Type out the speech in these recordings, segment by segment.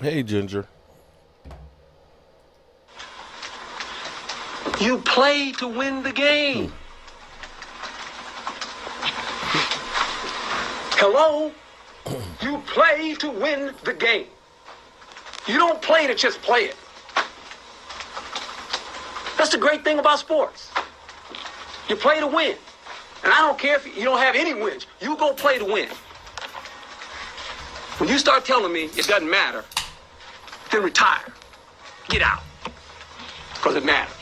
Hey, Ginger. You play to win the game. Hello? You play to win the game. You don't play to just play it. That's the great thing about sports. You play to win. And I don't care if you don't have any wins. You go play to win. When you start telling me it doesn't matter, then retire. Get out. Because it matters.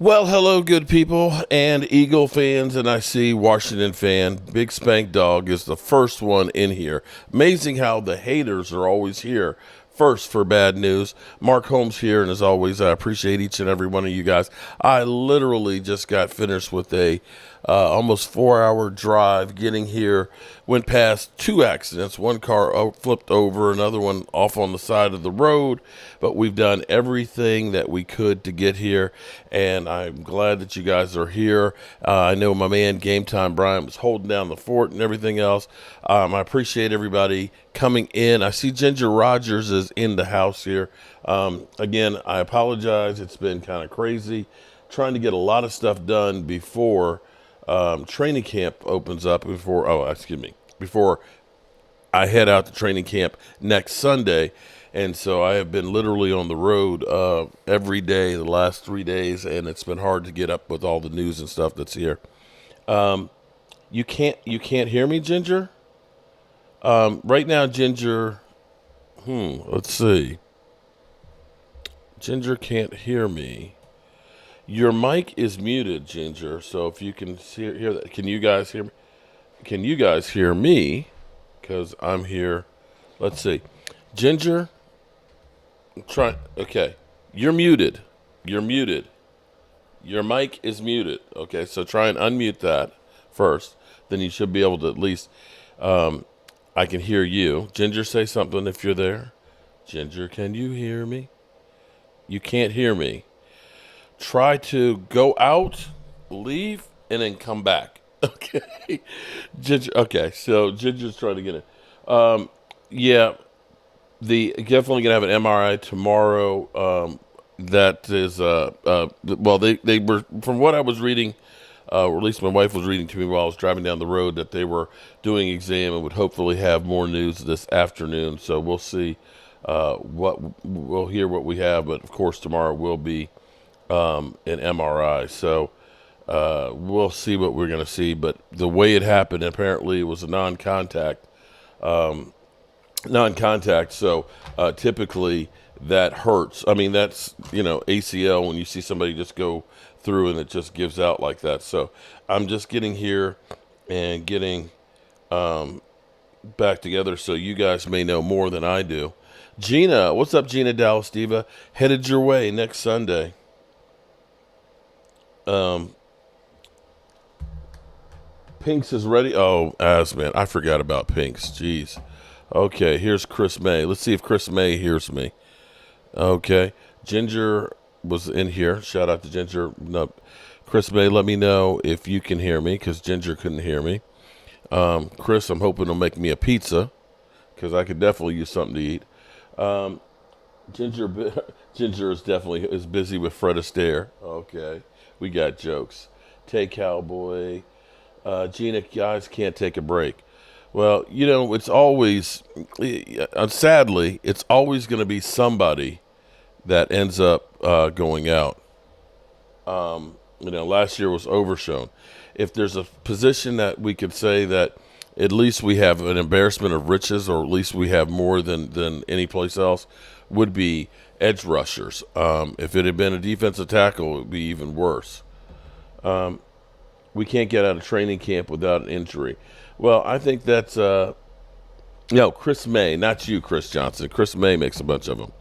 Well, hello, good people and Eagle fans, and I see Washington fan. Big Spank Dog is the first one in here. Amazing how the haters are always here first for bad news. Mark Holmes here, and as always, I appreciate each and every one of you guys. I literally just got finished with a almost 4-hour drive getting here. Went past 2 accidents. One car flipped over, another one off on the side of the road. But we've done everything that we could to get here, and I'm glad that you guys are here. I know my man Game Time Brian was holding down the fort and everything else. I appreciate everybody coming in. I see Ginger Rogers is in the house here. Again, I apologize. It's been kind of crazy trying to get a lot of stuff done before training camp opens up, before I head out to training camp next Sunday. And so I have been literally on the road every day the last 3 days, and it's been hard to get up with all the news and stuff that's here. You can't hear me, Ginger? Right now, Ginger, let's see. Ginger can't hear me. Your mic is muted, Ginger, so if you can hear that. Can you guys hear me? Can you guys hear me? Because I'm here. Let's see. Ginger, try. Okay, you're muted. You're muted. Your mic is muted. Okay, so try and unmute that first. Then you should be able to at least, I can hear you. Ginger, say something if you're there. Ginger, can you hear me? You can't hear me. Try to go out, leave, and then come back. Okay. Ginger, okay, so Ginger's trying to get in. Yeah, definitely gonna have an MRI tomorrow. That is well, they were, from what I was reading, or at least my wife was reading to me while I was driving down the road, that they were doing exam and would hopefully have more news this afternoon. So we'll see we'll hear what we have, but of course tomorrow will be an MRI. So we'll see what we're going to see. But the way it happened, apparently it was a non-contact. So typically that hurts. I mean, that's, ACL, when you see somebody just go through and it just gives out like that. So I'm just getting here and getting back together so you guys may know more than I do. Gina, what's up, Gina Dallas Diva? Headed your way next Sunday. Pinks is ready. Oh, man, I forgot about Pinks. Jeez. Okay, here's Chris May. Let's see if Chris May hears me. Okay, Ginger was in here. Shout out to Ginger. No, Chris May, let me know if you can hear me, because Ginger couldn't hear me. Chris, I'm hoping he'll make me a pizza, because I could definitely use something to eat. Ginger is busy with Fred Astaire. Okay, we got jokes. Tay Cowboy. Gina, guys can't take a break. Well, it's always, sadly, it's always going to be somebody that ends up going out. Last year was Overshown. If there's a position that we could say that at least we have an embarrassment of riches, or at least we have more than any place else, would be edge rushers. If it had been a defensive tackle, it would be even worse. We can't get out of training camp without an injury. Well, I think that's Chris May, not you, Chris Johnson. Chris May makes a bunch of them.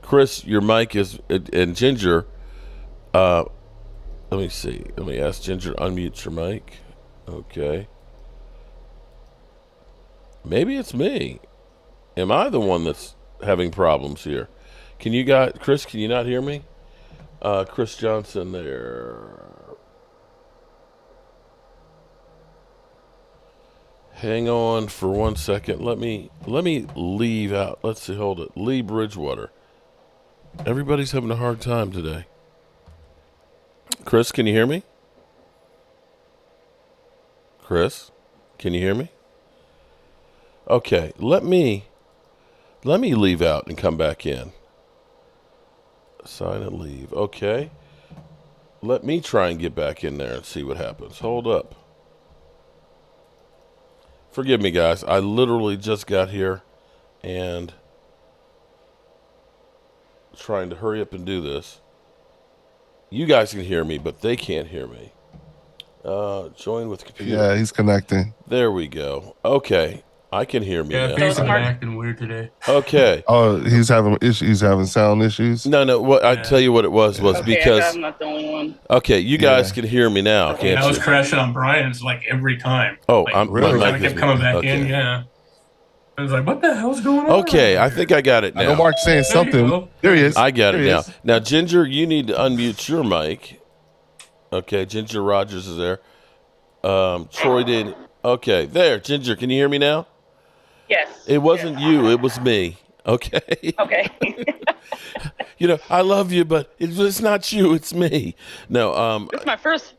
Chris, your mic is, and Ginger, let me see. Let me ask Ginger, unmute your mic. Okay. Maybe it's me. Am I the one that's having problems here? Chris, can you not hear me? Chris Johnson there. Hang on for 1 second. Let me leave out. Let's see. Hold it. Lee Bridgewater. Everybody's having a hard time today. Chris, can you hear me? Chris, can you hear me? Okay, let me leave out and come back in. Sign and leave. Okay. Let me try and get back in there and see what happens. Hold up. Forgive me, guys. I literally just got here and trying to hurry up and do this. You guys can hear me, but they can't hear me. Join with computer. Yeah, he's connecting. There we go. Okay. I can hear me Yeah, now. Facebook's been acting weird today. Okay. Oh, he's having issues. He's having sound issues. No. What I tell you what it was Okay, because I'm not the only one. okay, you guys can hear me now, can't I was you? crashing on Brian's like every time. Oh, like, I'm really? my I mic kept is- coming back okay. in. Yeah. I was like, what the hell's going on? Okay, I think I got it I know now. Mark's saying There you something. go. There he is. I got it There he now. is. Now, Ginger, you need to unmute your mic. Okay, Ginger Rogers is there. Troy did. Okay, there. Ginger, can you hear me now? Yes. It wasn't you. It was me. Okay. Okay. You know, I love you, but it's not you. It's me. No. This is my first.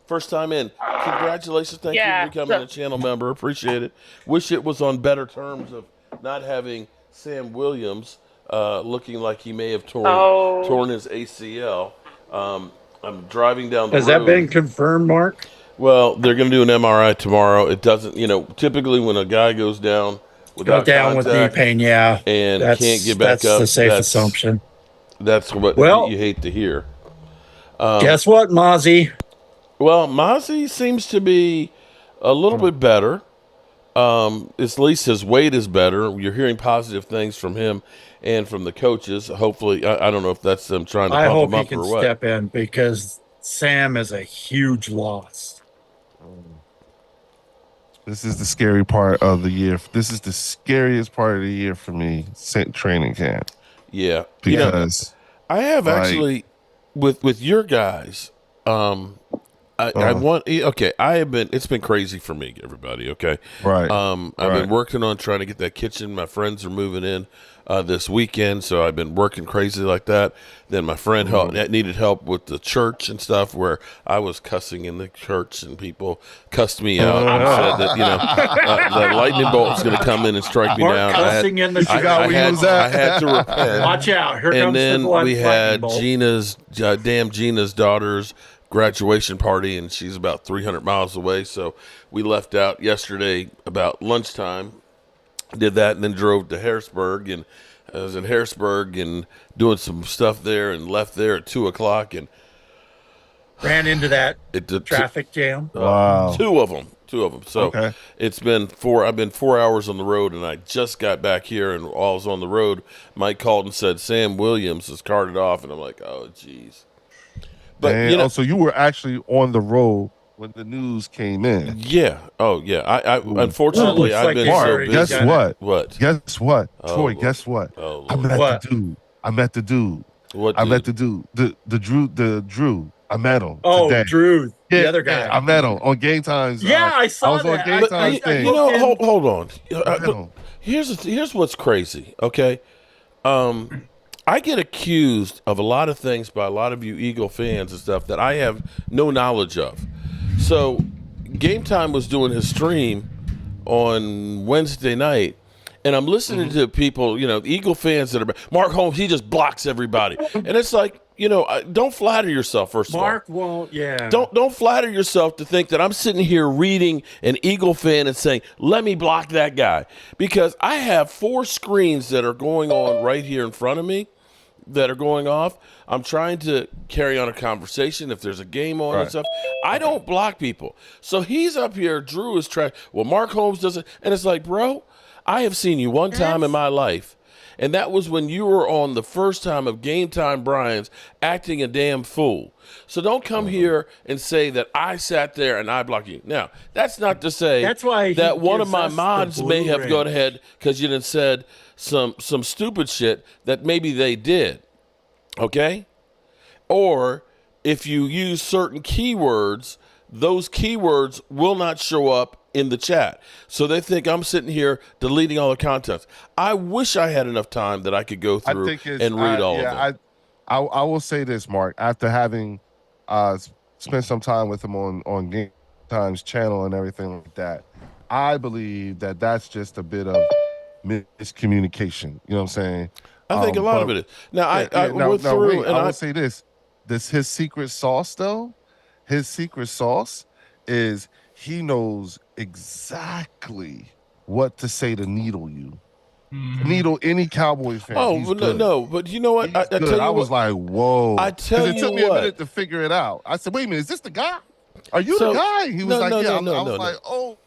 First time in. Congratulations. Thank you Yeah, for becoming so- a channel member. Appreciate it. Wish it was on better terms of not having Sam Williams looking like he may have torn his ACL. I'm driving down the road. Has that been confirmed, Mark? Well, they're going to do an MRI tomorrow. It doesn't, typically when a guy goes down without Go down with knee contact pain, yeah. and That's, can't get back that's up, the safe assumption. That's what Well- you hate to hear. Guess what, Mozzie? Well, Mozzie seems to be a little bit better. At least his weight is better. You're hearing positive things from him and from the coaches. Hopefully, I don't know if that's them trying to I pump hope him he up can or what. step in because Sam is a huge loss. This is the scary part of the year. This is the scariest part of the year for me. Training camp Yeah, because I have like- actually with your guys. I want. Okay, I have been. It's been crazy for me, everybody. Okay, right. I've been working on trying to get that kitchen. My friends are moving in this weekend, so I've been working crazy like that. Then my friend needed help with the church and stuff, where I was cussing in the church, and people cussed me out and said that the lightning bolt was going to come in and strike me Mark down. cussing in the church. I had to repent. Watch out. Here And comes then the blood we had lightning bolt. Gina's daughter's graduation party, and she's about 300 miles away. So we left out yesterday about lunchtime, did that, and then drove to Harrisburg. And I was in Harrisburg and doing some stuff there, and left there at 2:00. And Ran into that the traffic jam. Wow. Two of them. So Okay. it's been I've been 4 hours on the road, and I just got back here, and while I was on the road, Mike called and said Sam Williams has carted off, and I'm like, oh, geez. But And, so you were actually on the road when the news came in. yeah. Oh, yeah. I unfortunately, Well, it looks I've like been he's so Mark, busy. guess busy. what? What? Guess what? Oh, Troy, Lord. guess what? Oh, I Lord. met What? the dude. I met the dude. What? I dude? met the dude. The Drew. I met him. Oh, today. Drew, the Yeah, other guy. I met him on Game Times. Yeah, I saw was on that. Game I- Times I- thing. You know, looked in- hold on. met him. Here's what's crazy. Okay, I get accused of a lot of things by a lot of you Eagle fans and stuff that I have no knowledge of. So, Game Time was doing his stream on Wednesday night, and I'm listening to people, Eagle fans that are Mark Holmes. He just blocks everybody, and it's like, don't flatter yourself. First of all, Mark won't, yeah. Don't flatter yourself to think that I'm sitting here reading an Eagle fan and saying, let me block that guy. Because I have 4 screens that are going on right here in front of me that are going off. I'm trying to carry on a conversation if there's a game on and stuff. I don't block people. So he's up here, Drew is trying, well, Mark Holmes doesn't. And it's like, bro, I have seen you one time in my life. And that was when you were on the first time of Game Time Brian's acting a damn fool. So don't come here and say that I sat there and I blocked you. Now, that's not to say That's why that he one of gives my us the mods may blue have ring. gone ahead because you done said some stupid shit that maybe they did. Okay? Or if you use certain keywords those keywords will not show up in the chat. So they think I'm sitting here deleting all the content. I wish I had enough time that I could go through and read all of them. I will say this, Mark, after having spent some time with him on Game Time's channel and everything like that, I believe that that's just a bit of miscommunication. You know what I'm saying? I think a lot of it is. Now, I went through and I will say this. His secret sauce, though, his secret sauce is he knows exactly what to say to needle you. Needle any Cowboys fan. Oh, no, but you know what? I tell you I was like, whoa. I tell you it took me a minute to figure it out. I said, wait a minute, is this the guy? Are you the guy? He was like, yeah. I was like, oh.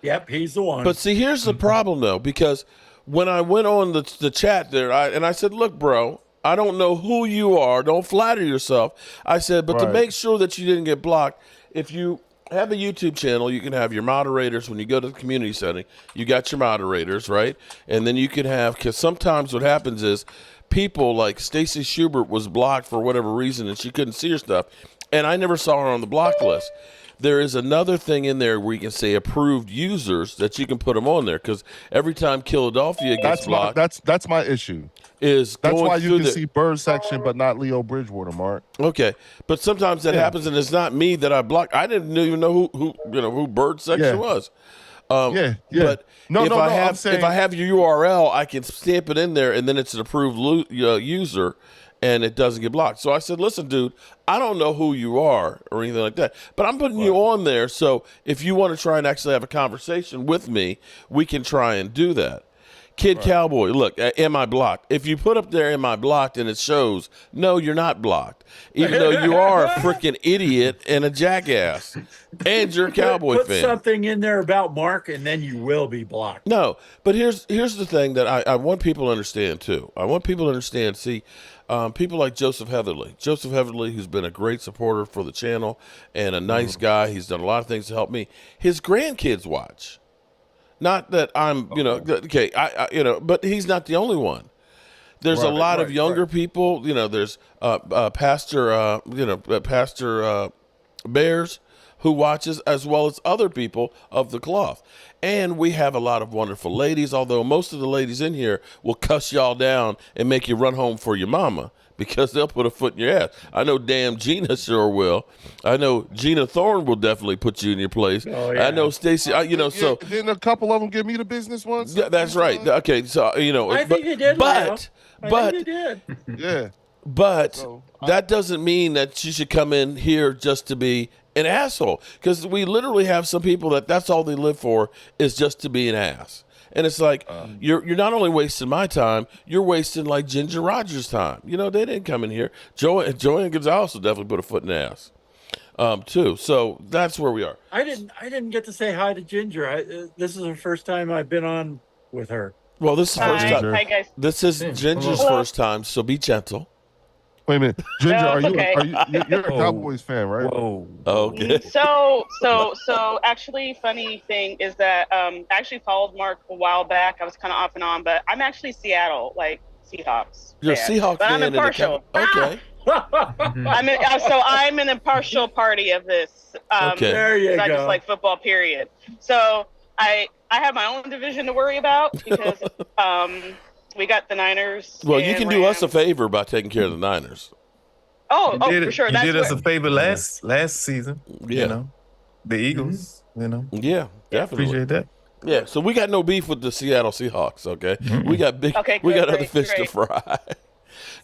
Yep, he's the one. But see, here's the problem, though, because when I went on the chat there, I said, look, bro, I don't know who you are. Don't flatter yourself. I said, but to make sure that you didn't get blocked, if you have a YouTube channel, you can have your moderators. When you go to the community setting, you got your moderators, right? And then you can have, because sometimes what happens is people like Stacy Schubert was blocked for whatever reason and she couldn't see her stuff. And I never saw her on the block list. There is another thing in there where you can say approved users that you can put them on there, because every time Philadelphia gets blocked, that's my issue. That's why you can see Bird section but not Leo Bridgewater, Mark. Okay, but sometimes that happens, and it's not me that I blocked. I didn't even know who Bird section was. But if I have your URL, I can stamp it in there, and then it's an approved user, and it doesn't get blocked. So I said, listen, dude, I don't know who you are or anything like that, but I'm putting you on there. So if you want to try and actually have a conversation with me, we can try and do that. Kid Cowboy, look, am I blocked? If you put up there, am I blocked, and it shows, no, you're not blocked, even though you are a freaking idiot and a jackass, and you're a Cowboy fan. Put something in there about Mark, and then you will be blocked. No, but here's the thing that I want people to understand, too. I want people to understand, see, people like Joseph Heatherly. Joseph Heatherly, who's been a great supporter for the channel and a nice guy. He's done a lot of things to help me. His grandkids watch. Not that I'm, but he's not the only one. There's a lot of younger people. There's Pastor Bears who watches, as well as other people of the cloth. And we have a lot of wonderful ladies, although most of the ladies in here will cuss y'all down and make you run home for your mama, because they'll put a foot in your ass. I know damn Gina sure will. I know Gina Thorne will definitely put you in your place. Oh, yeah. I know Stacy, so. Didn't a couple of them give me the business once? Yeah, that's right. Okay, so, I think you did, but you did. Yeah. But that doesn't mean that you should come in here just to be an asshole, because we literally have some people that's all they live for is just to be an ass. And it's like, you're not only wasting my time, you're wasting like Ginger Rogers' time. They didn't come in here. Joanne Gonzalez will definitely put a foot in the ass, too. So that's where we are. I didn't get to say hi to Ginger. This is the first time I've been on with her. Well, this is the first time. Hi, guys. This is Ginger's first time, so be gentle. Wait a minute, Ginger, No, you're a Cowboys fan, right? Whoa. Okay. So actually, funny thing is that I actually followed Mark a while back. I was kind of off and on, but I'm actually Seattle, like Seahawks. You're a Seahawks fan. I'm impartial. Okay. I'm an impartial party of this. Okay. There you go. I just like football, period. So I have my own division to worry about, because we got the Niners. Well, you can do us a Rams. favor by taking care of the Niners. For sure. You did us a favor last season. Yeah. The Eagles. Yeah, definitely. Appreciate that. Yeah, so we got no beef with the Seattle Seahawks. Okay, we got other fish to fry.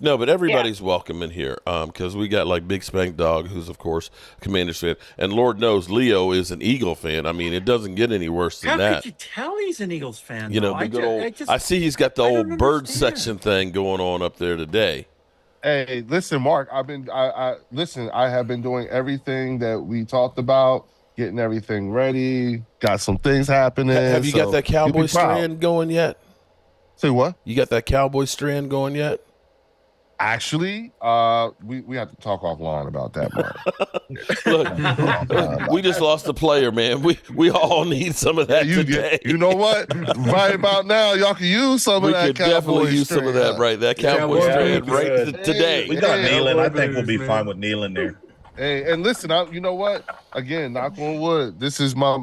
No, but everybody's welcome in here, because we got like Big Spank Dog, who's of course a Commanders fan, and Lord knows Leo is an Eagle fan. I mean, it doesn't get any worse than that. How could you tell he's an Eagles fan? The good old. I see he's got the old bird section thing going on up there today. Hey, listen, Mark. I have been doing everything that we talked about, getting everything ready. Got some things happening. Have you got that Cowboy strand going yet? Say what? You got that Cowboy strand going yet? Actually, we have to talk offline about that, Mark. Look, we just lost a player, man. We all need some of that today. You know what? Right about now, y'all can use some of that. We could definitely use some of that, right? That Cowboy strand right today. We got kneeling. I think we'll be fine with kneeling there. Hey, and listen, you know what? Again, knock on wood. This is my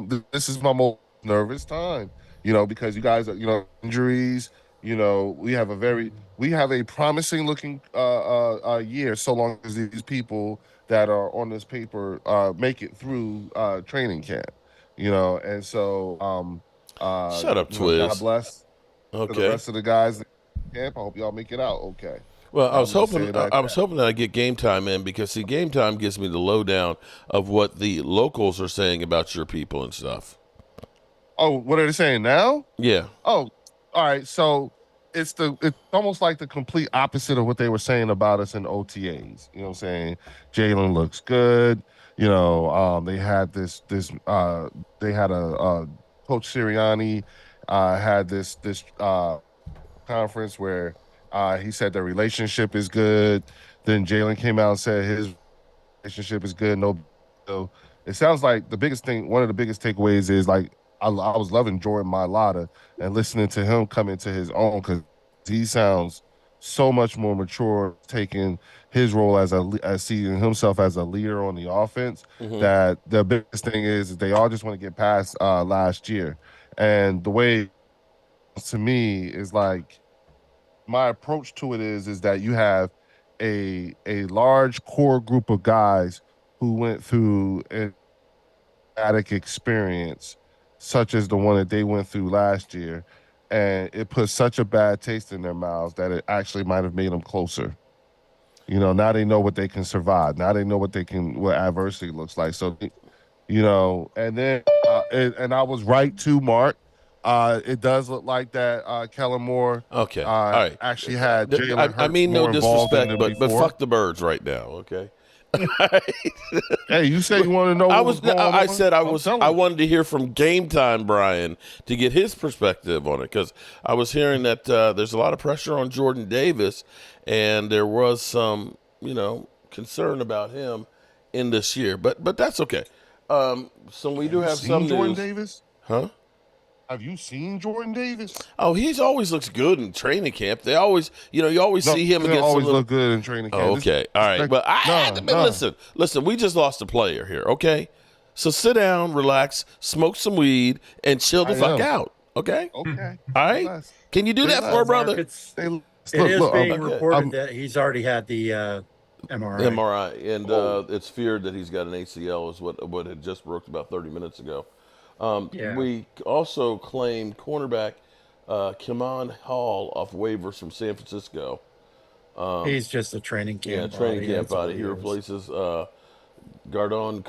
most nervous time. Because you guys are, injuries. We have a promising looking year, so long as these people that are on this paper make it through training camp. And so Shut up, God Twiz. bless to the Okay. rest of the guys in camp. I hope y'all make it out okay. Well, I I'm was gonna say hoping it like I was hoping that I get game time in because see, game time gives me the lowdown of what the locals are saying about your people and stuff. Oh, what are they saying now? Yeah. Oh, all right. So it's almost like the complete opposite of what they were saying about us in OTAs. You know what I'm saying? Jalen looks good. They had they had a Coach Sirianni had this conference where he said their relationship is good. Then Jalen came out and said his relationship is good. No, so it sounds like one of the biggest takeaways is like I was loving Jordan Mailata and listening to him come into his own because he sounds so much more mature, taking his role as seeing himself as a leader on the offense. Mm-hmm. That the biggest thing is they all just want to get past last year, and the way to me is like my approach to it is that you have a large core group of guys who went through an traumatic experience such as the one that they went through last year, and it put such a bad taste in their mouths that it actually might have made them closer. Now they know what they can survive. Now they know what adversity looks like. So, and then and I was right too, Mark. It does look like that Kellen Moore Okay. All right. actually had Jalen I Hurts mean no more involved in disrespect, them but before. fuck the birds right now. Okay. Hey, you say you want to know what was going on? I said I telling you. wanted to hear from Game Time Brian to get his perspective on it because I was hearing that there's a lot of pressure on Jordan Davis, and there was some concern about him in this year, but that's okay. So we do have some Jordan news. Davis? Huh? Have you seen Jordan Davis? Oh, he's always looks good in training camp. They always, you always see him He against always a little. look good in training camp. Oh, okay, all right. But I had to listen. We just lost a player here. Okay, so sit down, relax, smoke some weed, and chill the fuck out. Okay. Okay. All right. Can you do that for a brother? It is being reported that he's already had the MRI. MRI, and it's feared that he's got an ACL, is what had just broke about 30 minutes ago. We also claimed cornerback Kimon Hall off waivers from San Francisco. He's just a training camp. Yeah, training camp body. He replaces Gardon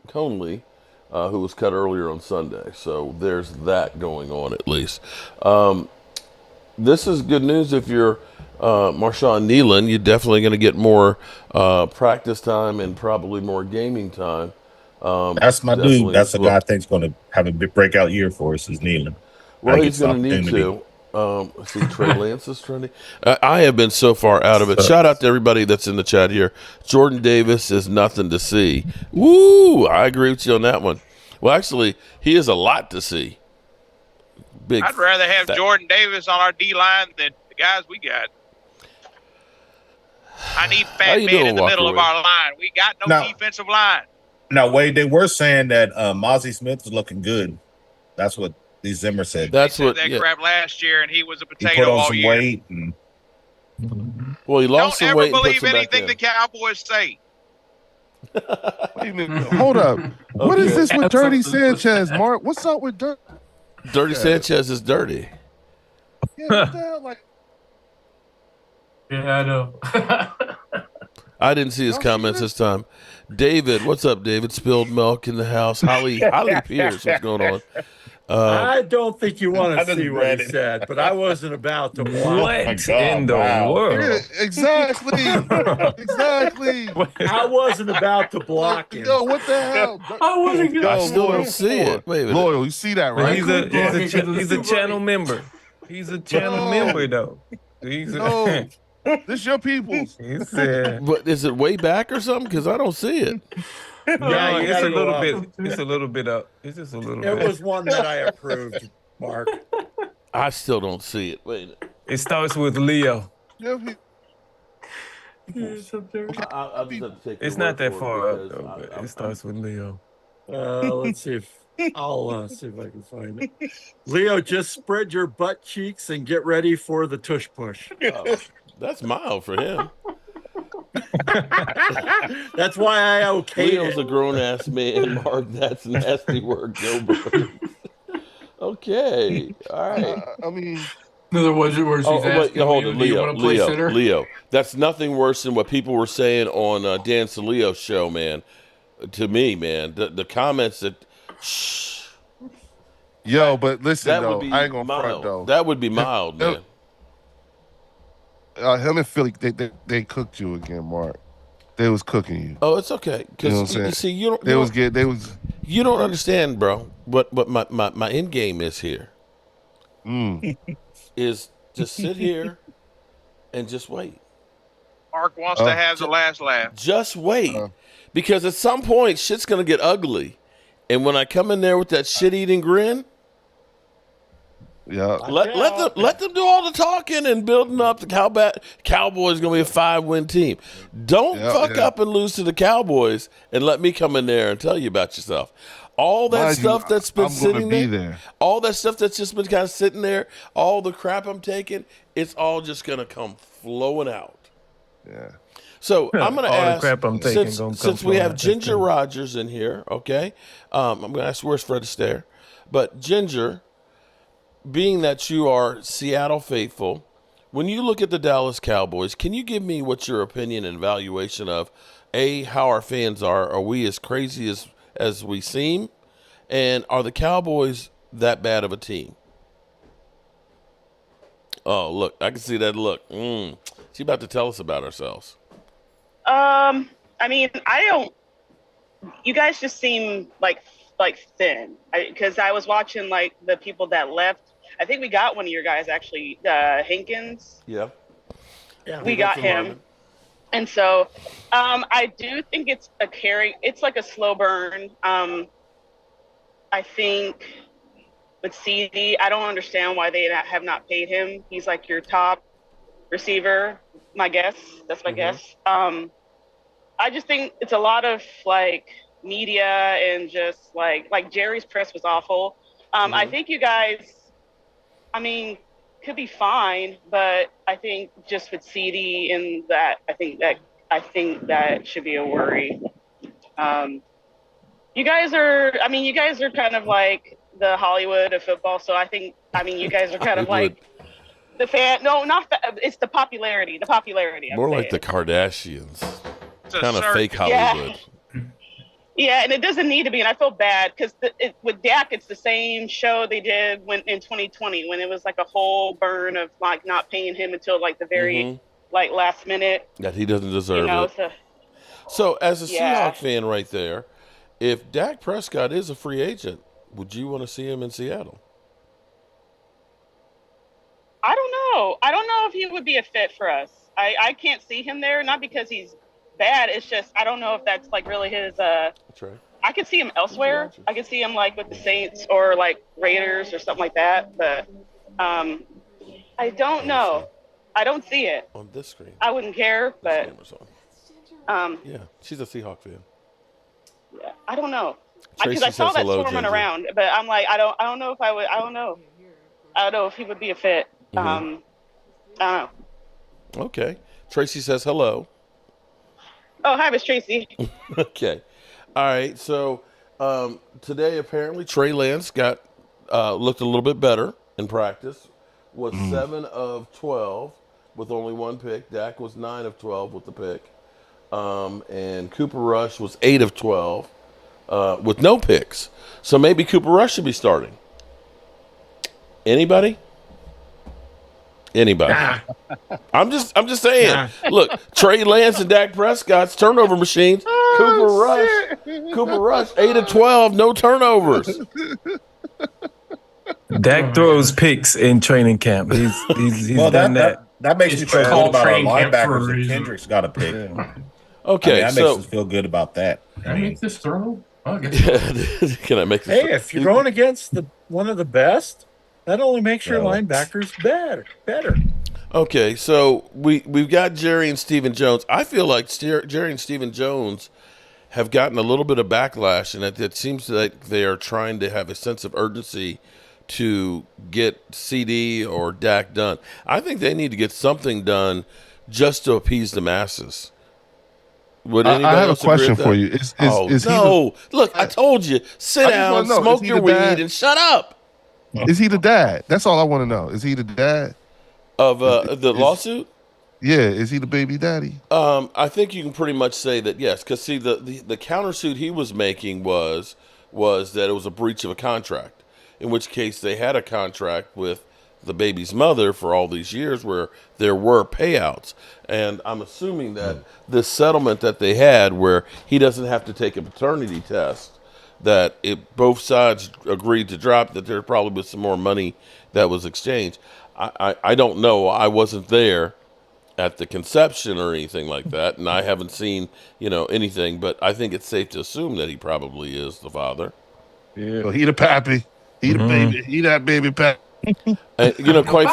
Conley, who was cut earlier on Sunday. So there's that going on at least. This is good news if you're Marshawn Nealon. You're definitely going to get more practice time and probably more gaming time. That's my dude. That's a guy I think's going to have a big breakout year for us is Nealon. Well, he's going to need to. See, Trey Lance is trending. I have been so far out of it. Shout out to everybody that's in the chat here. Jordan Davis is nothing to see. Woo! I agree with you on that one. Well, actually, he is a lot to see. Big. I'd rather have Jordan Davis on our D line than the guys we got. I need fat man in the middle of our line. We got no defensive line. Now, Wade, they were saying that Mozzie Smith was looking good. That's what Zimmer said. That's what that crap last year, and he was a potato he put on all some year. Weight well, he lost some weight. Don't ever believe anything the Cowboys say. Wait a minute. Hold up. What is this with Dirty Sanchez, Mark? What's up with Dirty? Dirty Sanchez is dirty. Yeah, what the hell? Yeah, I know. I didn't see his comments this time. David, what's up, David? Spilled milk in the house. Holly Pierce, what's going on? I don't think you want to see what he said, but I wasn't about to block. What in the world? Yeah, exactly. I wasn't about to block him. Yo, what the hell? I still don't see it. Wait a minute. Loyal, you see that, right? He's a channel member. He's a channel member, though. No, this your people's. He said, But is it way back or something? Because I don't see it. Yeah, it's a little bit. It's a little bit up. It's just a little bit. It was one that I approved, Mark. I still don't see it. Wait. It starts with Leo. It's up there. I'll just have to take It's your not word that for far it up because though, but it starts with Leo. Let's see if I'll see if I can find it. Leo, just spread your butt cheeks and get ready for the tush push. that's mild for him. That's why I okayed Leo's it. a grown ass man, Mark. That's nasty work, Joe Burns. Okay, all right. I mean, In other words, where she's Wait, asking hold Leo, on, do you want to play center? Leo. That's nothing worse than what people were saying on Dan Salio's show, man. To me, man, the comments that, yo, but listen that though, would be I ain't gonna mild. front though. That would be mild, man. Him and Philly, they cooked you again, Mark. They was cooking you. Oh, it's okay. You know what I'm Because saying? you see, you don't. They was good. They was. You don't understand, bro. What my end game is here is just sit here and just wait. Mark wants to have the last laugh. Just wait, because at some point shit's gonna get ugly, and when I come in there with that shit-eating grin, yeah, let them do all the talking and building up. The Cowboys gonna be a 5-win team. Don't fuck up and lose to the Cowboys, and let me come in there and tell you about yourself. All that stuff that's been sitting there, all that stuff that's just been kind of sitting there, all the crap I'm taking, it's all just gonna come flowing out. Yeah. So I'm going to ask, the crap I'm taking since we have Ginger Rogers in here, okay? I'm going to ask, where's Fred Astaire? But Ginger, being that you are Seattle faithful, when you look at the Dallas Cowboys, can you give me what your opinion and evaluation of, A, how our fans are? Are we as crazy as we seem? And are the Cowboys that bad of a team? Oh, look, I can see that look. She's about to tell us about ourselves. I mean, you guys just seem like thin. Because I was watching like the people that left. I think we got one of your guys actually, Hankins. Yeah. We got him. And so I do think it's it's like a slow burn. I think with CD, I don't understand why they have not paid him. He's like your top receiver, my guess. That's my guess. I just think it's a lot of like media and just like Jerry's press was awful. I think you guys, I mean, could be fine, but I think just with CD and that, I think that should be a worry. You guys are kind of like the Hollywood of football. So you guys are kind of like the fan. No, it's the popularity. More like the Kardashians. Kind of fake Hollywood. Yeah, and it doesn't need to be. And I feel bad because with Dak, it's the same show they did in 2020 when it was like a whole burn of like not paying him until like the very like last minute. That he doesn't deserve it. So as a Seahawks fan right there, if Dak Prescott is a free agent, would you want to see him in Seattle? I don't know. I don't know if he would be a fit for us. I can't see him there, not because he's bad. It's just I don't know if that's like really his. That's right. I could see him elsewhere. I could see him like with the Saints or like Raiders or something like that. But I don't know. I don't see it on this screen. I wouldn't care, but yeah, she's a Seahawks fan. Yeah, I don't know. Because I saw that swarming around, but I'm like, I don't know if I would. I don't know if he would be a fit. I don't know. Okay. Tracy says hello. Oh, hi, Miss Tracy. Okay. All right. So today, apparently, Trey Lance got looked a little bit better in practice. Was 7 of 12 with only one pick. Dak was 9 of 12 with the pick. And Cooper Rush was 8 of 12 with no picks. So maybe Cooper Rush should be starting. Anybody? I'm just saying. Look, Trey Lance and Dak Prescott's turnover machines. Cooper Rush, 8 of 12, no turnovers. Dak throws picks in training camp. He's done that. That makes me feel good about our linebackers. And Kendrick's got a pick. Okay, that makes us feel good about that. Can I make this throw? Oh, can I make this? Hey, if you're going against one of the best, that only makes your linebackers better. Okay, so we've got Jerry and Stephen Jones. I feel like Jerry and Stephen Jones have gotten a little bit of backlash, and it seems like they are trying to have a sense of urgency to get CD or Dak done. I think they need to get something done just to appease the masses. Would anybody I have a else agree question with that? for you. Is no! Look, I told you, sit down, smoke your weed, and shut up. Is he the dad? That's all I want to know. Is he the dad Of the lawsuit? Yeah, is he the baby daddy? I think you can pretty much say that yes, because see, the countersuit he was making was that it was a breach of a contract, in which case they had a contract with the baby's mother for all these years where there were payouts, and I'm assuming that this settlement that they had, where he doesn't have to take a paternity test, that both sides agreed to drop, that there probably was some more money that was exchanged. I don't know. I wasn't there at the conception or anything like that, and I haven't seen anything, but I think it's safe to assume that he probably is the father. Yeah, well, he the pappy, he the baby, he that baby pappy. And quite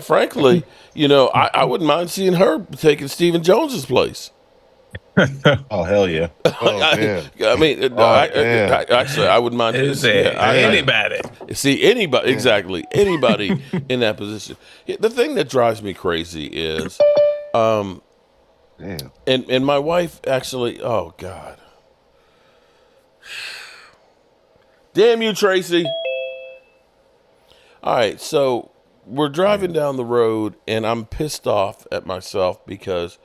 frankly, I wouldn't mind seeing her taking Stephen Jones's place. Oh hell yeah! Actually, I wouldn't mind. Anybody. See anybody exactly anybody in that position. The thing that drives me crazy is, and my wife actually. Oh God, damn you, Tracy. All right, so we're driving down the road, and I'm pissed off at myself because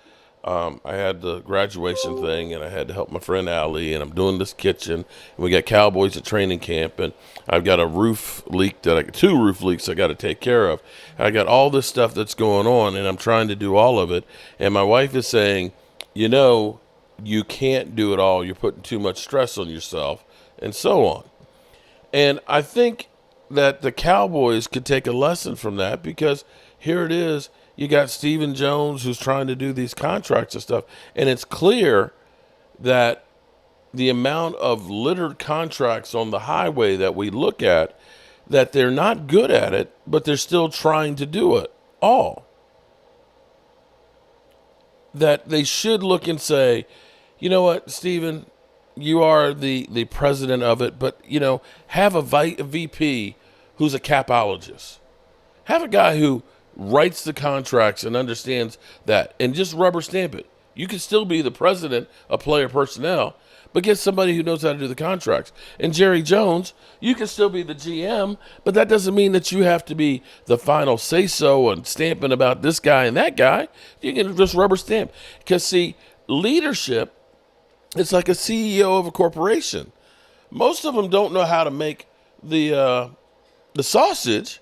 I had the graduation thing, and I had to help my friend Allie, and I'm doing this kitchen, and we got Cowboys at training camp, and I've got a roof leak two roof leaks I got to take care of. I got all this stuff that's going on, and I'm trying to do all of it, and my wife is saying, you can't do it all. You're putting too much stress on yourself, and so on. And I think that the Cowboys could take a lesson from that, because here it is. You got Stephen Jones who's trying to do these contracts and stuff, and it's clear that the amount of littered contracts on the highway that we look at, that they're not good at it, but they're still trying to do it all. That they should look and say, you know what, Stephen, you are the president of it, but, have a VP who's a capologist. Have a guy who writes the contracts and understands that, and just rubber stamp it. You can still be the president of player personnel, but get somebody who knows how to do the contracts. And Jerry Jones, you can still be the GM, but that doesn't mean that you have to be the final say-so and stamping about this guy and that guy. You can just rubber stamp. Because, see, leadership, it's like a CEO of a corporation. Most of them don't know how to make the sausage.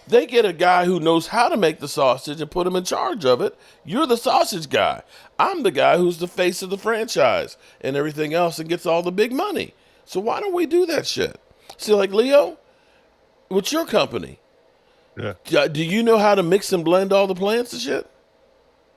They get a guy who knows how to make the sausage and put him in charge of it. You're the sausage guy. I'm the guy who's the face of the franchise and everything else and gets all the big money. So why don't we do that shit? See, like Leo, what's your company? Yeah. Do you know how to mix and blend all the plants and shit?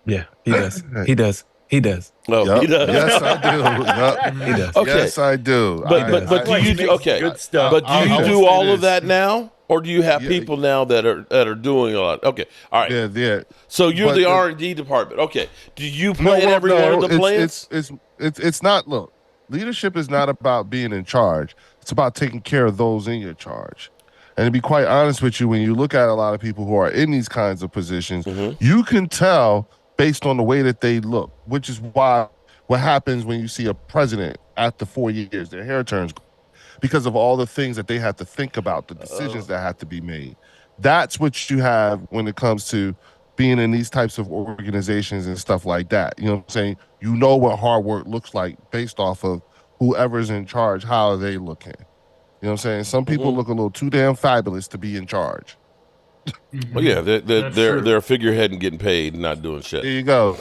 Yeah, he does. He does. He does. Oh, yep. He does. Yes, I do. Yep. He does. Okay. Yes, I do. But do you do okay? Good stuff. But do you do all of that now, or do you have Yeah. people now that are doing a lot? Okay, all right. Yeah. So you're But the R&D department. Okay. Do you plant every one of the plants? It's not. Look, leadership is not about being in charge. It's about taking care of those in your charge. And to be quite honest with you, when you look at a lot of people who are in these kinds of positions, you can tell based on the way that they look, which is why what happens when you see a president after 4 years, their hair turns because of all the things that they have to think about, the decisions that have to be made. That's what you have when it comes to being in these types of organizations and stuff like that. You know what I'm saying? You know what hard work looks like based off of whoever's in charge, how are they looking? You know what I'm saying? Some people look a little too damn fabulous to be in charge. Well, yeah, they're a figurehead and getting paid and not doing shit. There you go.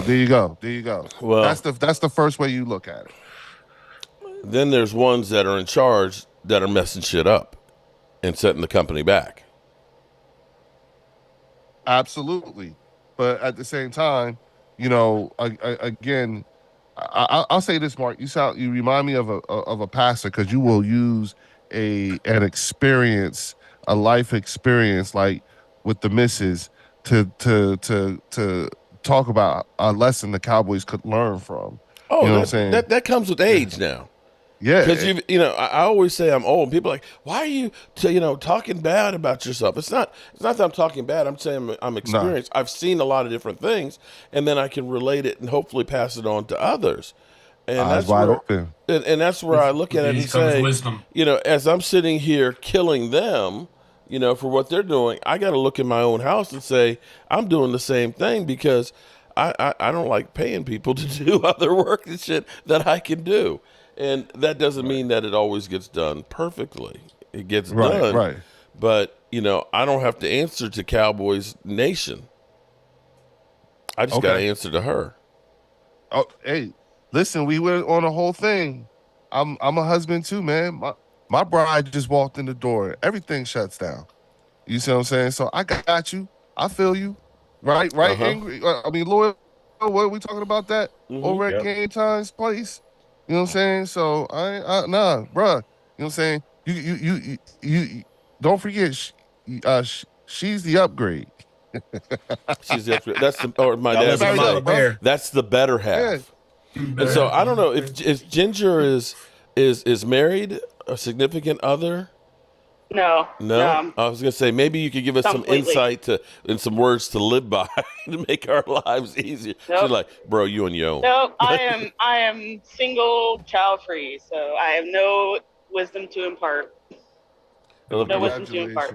Well, that's the first way you look at it. Then there's ones that are in charge that are messing shit up and setting the company back. Absolutely. But at the same time, again, I'll say this, Mark. You remind me of a pastor, because you will use an experience, a life experience, like with the missus, to talk about a lesson the Cowboys could learn from. Oh, you know what I'm saying? That comes with age now. Yeah, because I always say I'm old. People are like, why are you talking bad about yourself? It's not that I'm talking bad. I'm saying I'm experienced. I've seen a lot of different things, and then I can relate it and hopefully pass it on to others. And eyes wide open. And that's where I look at it and say, wisdom. as I'm sitting here killing them, for what they're doing, I got to look in my own house and say I'm doing the same thing because I don't like paying people to do other work and shit that I can do. And that doesn't mean that it always gets done perfectly. It gets done. Right. But, I don't have to answer to Cowboys Nation. I just got to answer to her. Oh, hey, listen, we went on a whole thing. I'm a husband too, man. My bride just walked in the door. Everything shuts down. You see what I'm saying? So I got you. I feel you. Right, angry. I mean, Lloyd, what are we talking about that? Over at Game Time's place? You know what I'm saying? So nah, bruh. You know what I'm saying? You don't forget, she's the upgrade. She's the upgrade. That's my dad would say. That's the better half. Yeah. And so I don't know if Ginger is married, a significant other. No. I was gonna say maybe you could give us some insight and some words to live by to make our lives easier. Nope. She's like, bro, you on your own. No, I am single, child free, so I have no wisdom to impart. No wisdom to impart.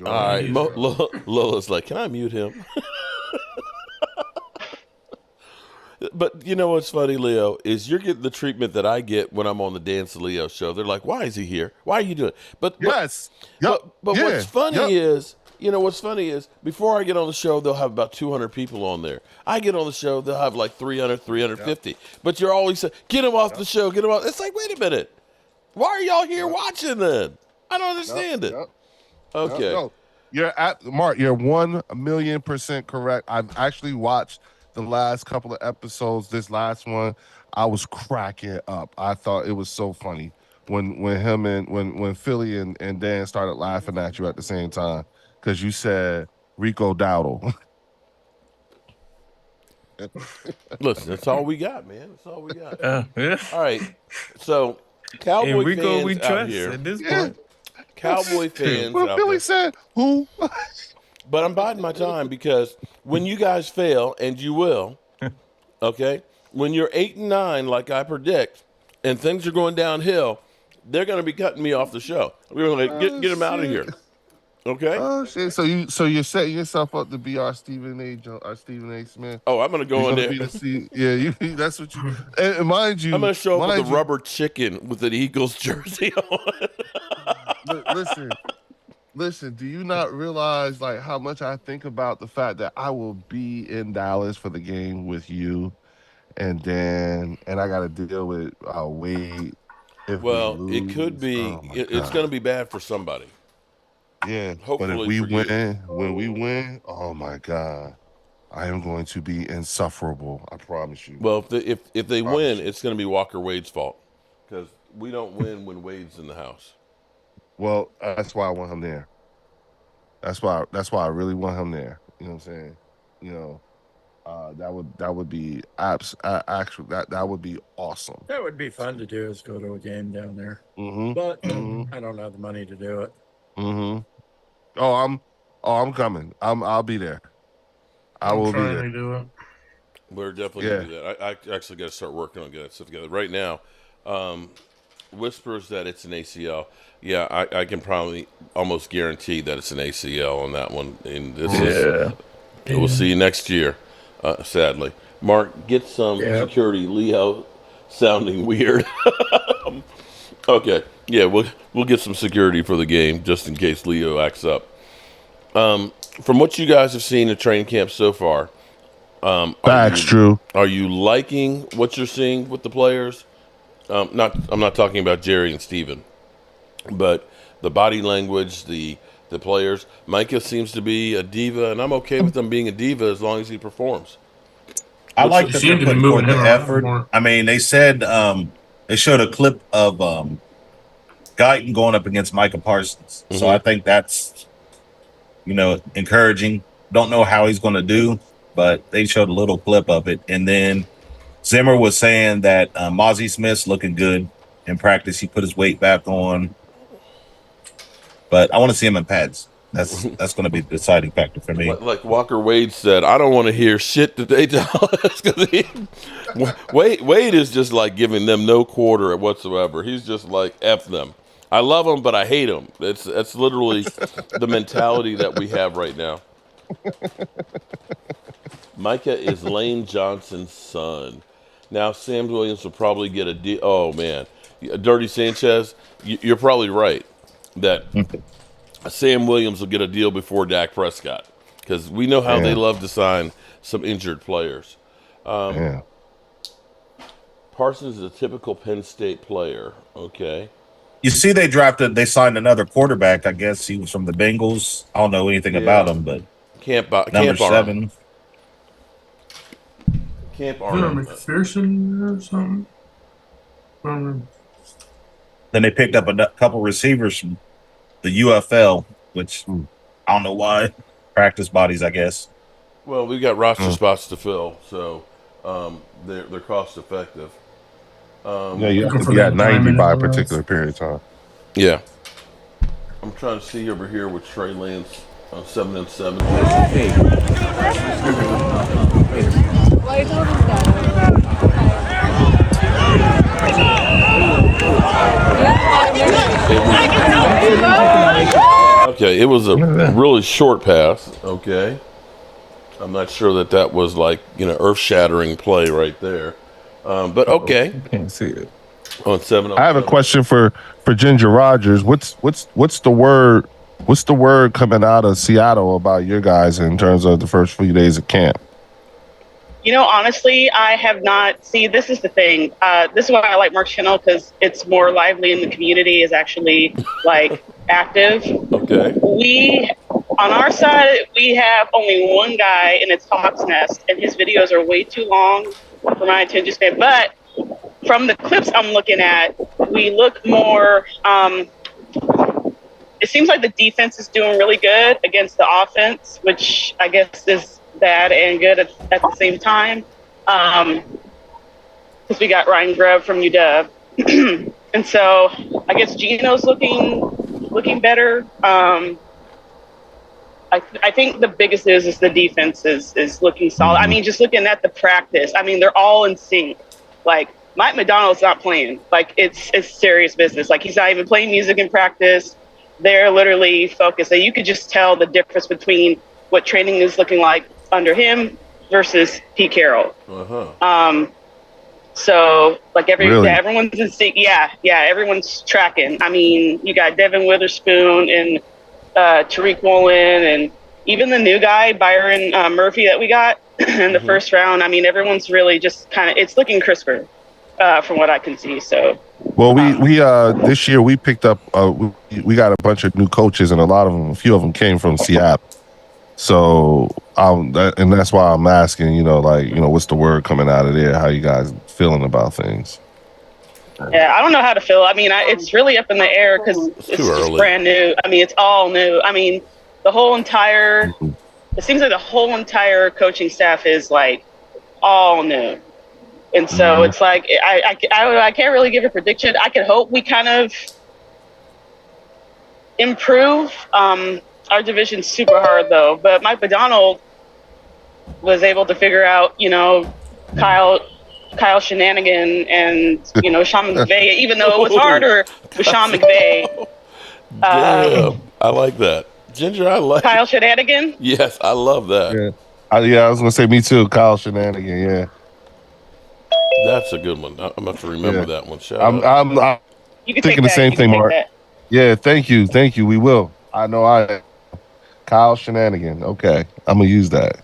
All right, Lola's like, can I mute him? But you know what's funny, Leo, is you're getting the treatment that I get when I'm on the Dance Leo show. They're like, why is he here? Why are you doing it? But what's funny is, what's funny is before I get on the show, they'll have about 200 people on there. I get on the show, they'll have like 300, 350. But you're always saying, get him off the show, get him off. It's like, wait a minute. Why are y'all here watching then? I don't understand it. Okay. No. Mark, you're 1,000,000% correct. I've actually watched the last couple of episodes. This last one, I was cracking up. I thought it was so funny when Philly and Dan started laughing at you at the same time because you said Rico Dowdle. Listen, that's all we got, man. That's all we got. Yeah. All right. So Cowboy fans we out here at this point. Cowboy fans Well, out Billy there. said, who? But I'm biding my time because when you guys fail, and you will, okay, when you're 8-9, like I predict, and things are going downhill, they're going to be cutting me off the show. We're going to get them out of here. Okay. Oh shit! So you're setting yourself up to be our Stephen A. Smith. Oh, I'm going to go in there. That's what you. And mind you, I'm going to show up with a rubber chicken with an Eagles jersey on. Listen. Do you not realize like how much I think about the fact that I will be in Dallas for the game with you, and Dan, and I got to deal with Wade. Well, it could be. It's going to be bad for somebody. Yeah, hopefully but if when we win, oh my God, I am going to be insufferable. I promise you. Well, if they win, it's going to be Walker Wade's fault because we don't win when Wade's in the house. Well, that's why I want him there. That's why I really want him there. You know what I'm saying? That would be actually that would be awesome. That would be fun to do is go to a game down there. Mm-hmm. But I don't have the money to do it. Mm-hmm. I'm coming. I'll be there. I will be there. Do it. We're definitely gonna do that. I actually got to start working on getting stuff together right now. Whispers that it's an ACL. Yeah, I can probably almost guarantee that it's an ACL on that one. And we'll see you next year. Sadly, Mark, get some security. Leo sounding weird. Okay, yeah, we'll get some security for the game just in case Leo acts up. From what you guys have seen at training camp so far, facts true. Are you liking what you're seeing with the players? I'm not talking about Jerry and Steven, but the body language, the players. Micah seems to be a diva, and I'm okay with him being a diva as long as he performs. I like that they're putting forth the effort. More. I mean, they said they showed a clip of Guyton going up against Micah Parsons. Mm-hmm. So I think that's encouraging. Don't know how he's going to do, but they showed a little clip of it. And then Zimmer was saying that Mozzie Smith's looking good in practice. He put his weight back on, but I want to see him in pads. That's going to be the deciding factor for me. Like Walker Wade said, I don't want to hear shit that they tell us. Wade is just like giving them no quarter whatsoever. He's just like F them. I love them, but I hate them. That's literally the mentality that we have right now. Micah is Lane Johnson's son. Now Sam Williams will probably get a deal. Oh man, Dirty Sanchez, you're probably right that Sam Williams will get a deal before Dak Prescott because we know how they love to sign some injured players. Parsons is a typical Penn State player. Okay. You see, they signed another quarterback. I guess he was from the Bengals. I don't know anything about him, but number 7. Camp Arnold. McPherson or something. Then they picked up a couple receivers from the UFL, which I don't know why. Practice bodies, I guess. Well, we got roster spots to fill, so they're cost effective. You have to be at 90 by a particular period of time. Yeah. I'm trying to see over here with Trey Lance on 7 and 7. Okay, it was a really short pass. Okay. I'm not sure that was like, earth-shattering play right there. But okay. Can't see it. On 7. I have a question for Ginger Rogers. What's the word? What's the word coming out of Seattle about your guys in terms of the first few days of camp? Honestly, I have not. See, this is the thing. This is why I like Mark's channel because it's more lively and the community is actually like active. Okay. On our side, we have only one guy and it's Hawk's Nest, and his videos are way too long for my attention span. But from the clips I'm looking at, we look more. It seems like the defense is doing really good against the offense, which I guess is bad and good at the same time. Because we got Ryan Grubb from UW. And so I guess Gino's looking better. I think the biggest is the defense is looking solid. I mean, just looking at the practice, I mean, they're all in sync. Like, Mike McDonald's not playing. Like, it's serious business. Like, he's not even playing music in practice. They're literally focused. And you could just tell the difference between what training is looking like under him versus Pete Carroll. So, like, everyone's in sync. Yeah, everyone's tracking. I mean, you got Devin Witherspoon and Tariq Woolen and even the new guy, Byron Murphy, that we got in the first round. I mean, everyone's really just kind of, it's looking crisper from what I can see. So, well, we this year we picked up, we got a bunch of new coaches, and a few of them came from Seattle. So, and that's why I'm asking, what's the word coming out of there? How you guys feeling about things? Yeah, I don't know how to feel. I mean, it's really up in the air because it's just brand new. I mean, it's all new. I mean, the whole entire, it seems like the whole entire coaching staff is like all new. And so it's like, I can't really give a prediction. I could hope we kind of improve. Our division's super hard though, but Mike McDonald was able to figure out, Kyle Shanahan and, Sean McVay, even though it was harder with Sean McVay. Damn, I like that. Ginger, I like Kyle Shanahan? Yes, I love that. Yeah, I was going to say me too, Kyle Shanahan, yeah. That's a good one. I'm going to have to remember that one. I'm thinking the same thing, Mark. Yeah, thank you. We will. I know Kyle Shanahan. Okay, I'm going to use that.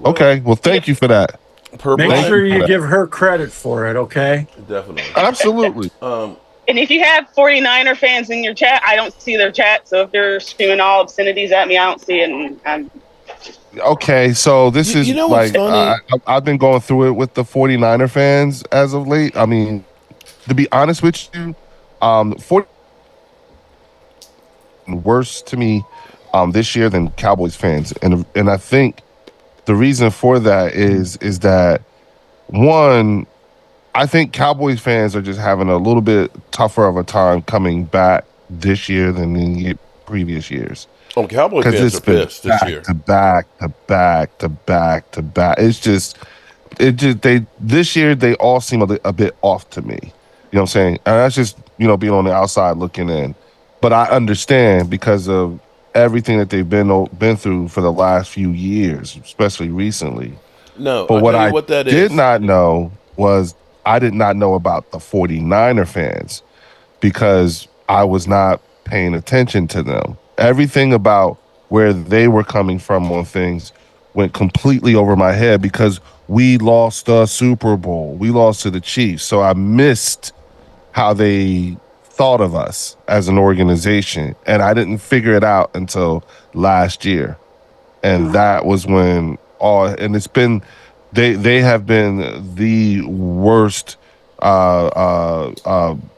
Okay, well, thank you for that. Make sure you give her credit for it, okay? Definitely. Absolutely. And if you have 49er fans in your chat, I don't see their chat. So if they're screaming all obscenities at me, I don't see it. And okay, so this is like I've been going through it with the 49er fans as of late. I mean, to be honest with you, 40 worse to me this year than Cowboys fans, and I think the reason for that is that one, I think Cowboys fans are just having a little bit tougher of a time coming back this year than in previous years. Oh, Cowboy fans are pissed this year. To back. It's just this year they all seem a bit off to me. You know what I'm saying? And that's just, being on the outside looking in. But I understand because of everything that they've been through for the last few years, especially recently. No, but what I that did is. not know was I did not know about the 49er fans because I was not paying attention to them. Everything about where they were coming from on things went completely over my head because we lost the Super Bowl. We lost to the Chiefs. So I missed how they thought of us as an organization. And I didn't figure it out until last year. And that was when and it's been, they have been the worst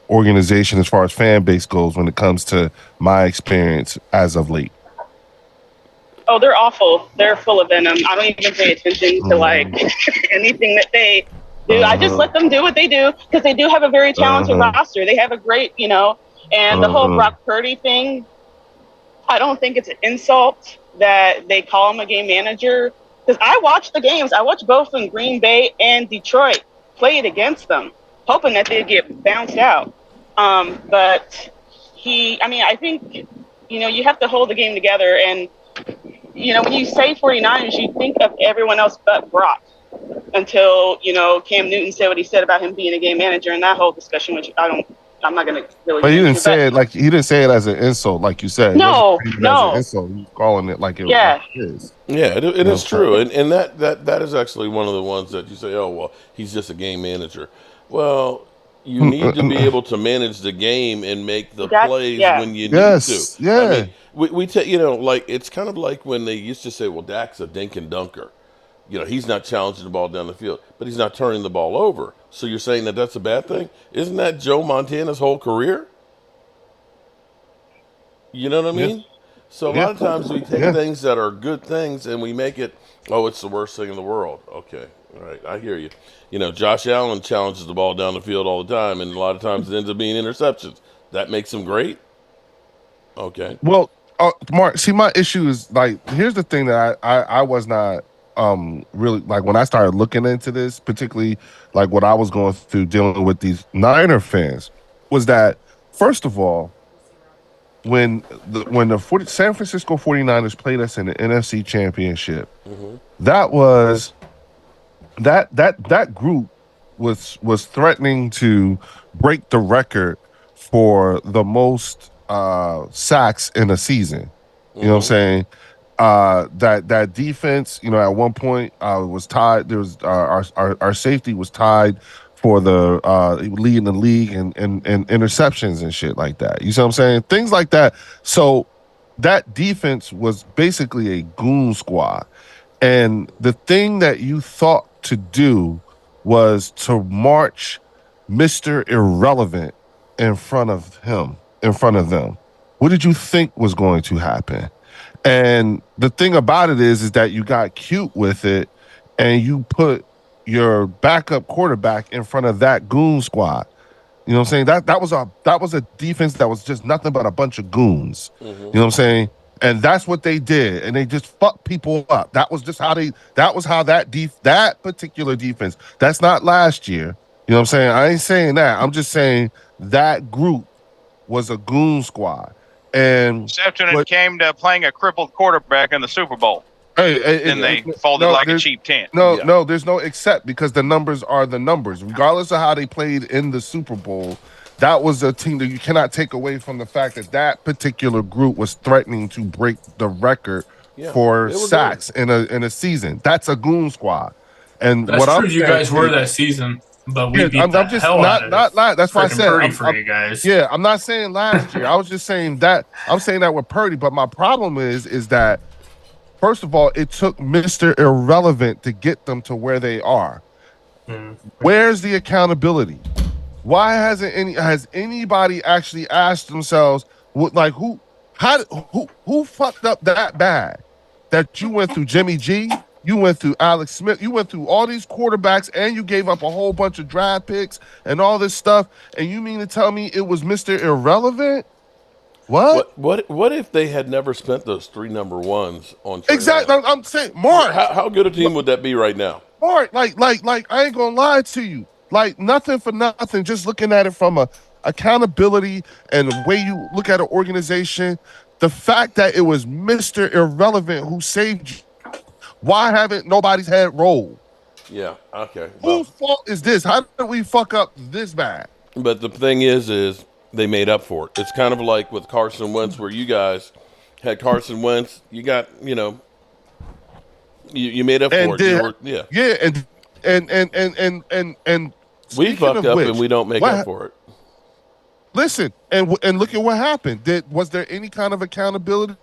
organization as far as fan base goes when it comes to my experience as of late. Oh, they're awful. They're full of venom. I don't even pay attention to anything that they do. I just let them do what they do because they do have a very talented roster. They have a great, and the whole Brock Purdy thing, I don't think it's an insult that they call him a game manager because I watched the games. I watched both in Green Bay and Detroit, played against them, hoping that they'd get bounced out. But I think, you have to hold the game together. And, when you say 49ers, you think of everyone else but Brock until, Cam Newton said what he said about him being a game manager and that whole discussion, which I'm not going to really. But he didn't say it he didn't say it as an insult, like you said. No. As an insult. He's calling it like it is. Yeah, it is true, and that is actually one of the ones that you say, oh well, he's just a game manager. Well, you need to be able to manage the game and make the plays when you need to. Yeah. I mean, we take it's kind of like when they used to say, well, Dak's a dink and dunker. He's not challenging the ball down the field, but he's not turning the ball over. So you're saying that that's a bad thing? Isn't that Joe Montana's whole career? You know what I mean? So a lot of times we take things that are good things and we make it, oh, it's the worst thing in the world. Okay, all right, I hear you. Josh Allen challenges the ball down the field all the time, and a lot of times it ends up being interceptions. That makes him great? Okay. Well, Mark, see, my issue is, here's the thing that I was not really, when I started looking into this, particularly, what I was going through dealing with these Niner fans, was that, first of all, when the San Francisco 49ers played us in the NFC Championship, that was that group was threatening to break the record for the most sacks in a season. You know what I'm saying? That defense, at one point was tied. There was our safety was tied for the lead in the league and interceptions and shit like that. You see what I'm saying? Things like that. So that defense was basically a goon squad. And the thing that you thought to do was to march Mr. Irrelevant in front of them. What did you think was going to happen? And the thing about it is that you got cute with it and you put your backup quarterback in front of that goon squad. You know what I'm saying? That was a defense that was just nothing but a bunch of goons. You know what I'm saying? And that's what they did. And they just fucked people up. That was just how that particular defense. That's not last year. You know what I'm saying? I ain't saying that. I'm just saying that group was a goon squad. And except when it came to playing a crippled quarterback in the Super Bowl. Then they folded like a cheap tent. No, there's no except because the numbers are the numbers. Regardless of how they played in the Super Bowl, that was a team that you cannot take away from the fact that that particular group was threatening to break the record for sacks in a season. That's a goon squad. And that's true. You guys were that season, but we beat the hell out of it. That's why I said Purdy for you guys. Yeah, I'm not saying last year. I was just saying that. I'm saying that with Purdy. But my problem is that, first of all, it took Mr. Irrelevant to get them to where they are. Where's the accountability? Why has anybody actually asked themselves, who Who fucked up that bad that you went through Jimmy G, you went through Alex Smith, you went through all these quarterbacks, and you gave up a whole bunch of draft picks and all this stuff, and you mean to tell me it was Mr. Irrelevant? What if they had never spent those 3 number ones on Trey exactly? Lance? I'm saying, Mark. How good a team would that be right now? Mark, like I ain't gonna lie to you. Like nothing for nothing. Just looking at it from a accountability and the way you look at an organization, the fact that it was Mr. Irrelevant who saved you. Why haven't nobody's head rolled? Yeah. Okay. Whose fault is this? How did we fuck up this bad? But the thing is they made up for it. It's kind of like with Carson Wentz, where you guys had Carson Wentz. You got, you made up for it. And we fucked up and we don't make up for it. Listen, and look at what happened. Was there any kind of accountability?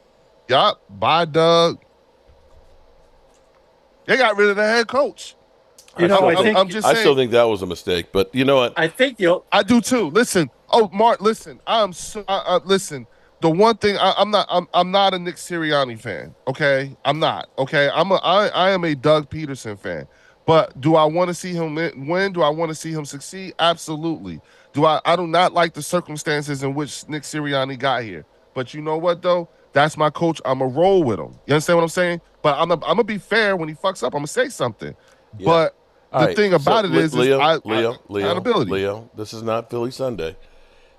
Yup, by Doug. They got rid of the head coach. I still think that was a mistake, but you know what? I think I do too. Listen, Mark, listen. Listen. The one thing I'm not a Nick Sirianni fan. Okay, I'm not. Okay, I am a Doug Peterson fan. But do I want to see him win? Do I want to see him succeed? Absolutely. I do not like the circumstances in which Nick Sirianni got here. But you know what though? That's my coach. I'm going to roll with him. You understand what I'm saying? But I'm going to be fair when he fucks up. I'm going to say something. Yeah. But the thing about it is accountability. Leo, this is not Philly Sunday.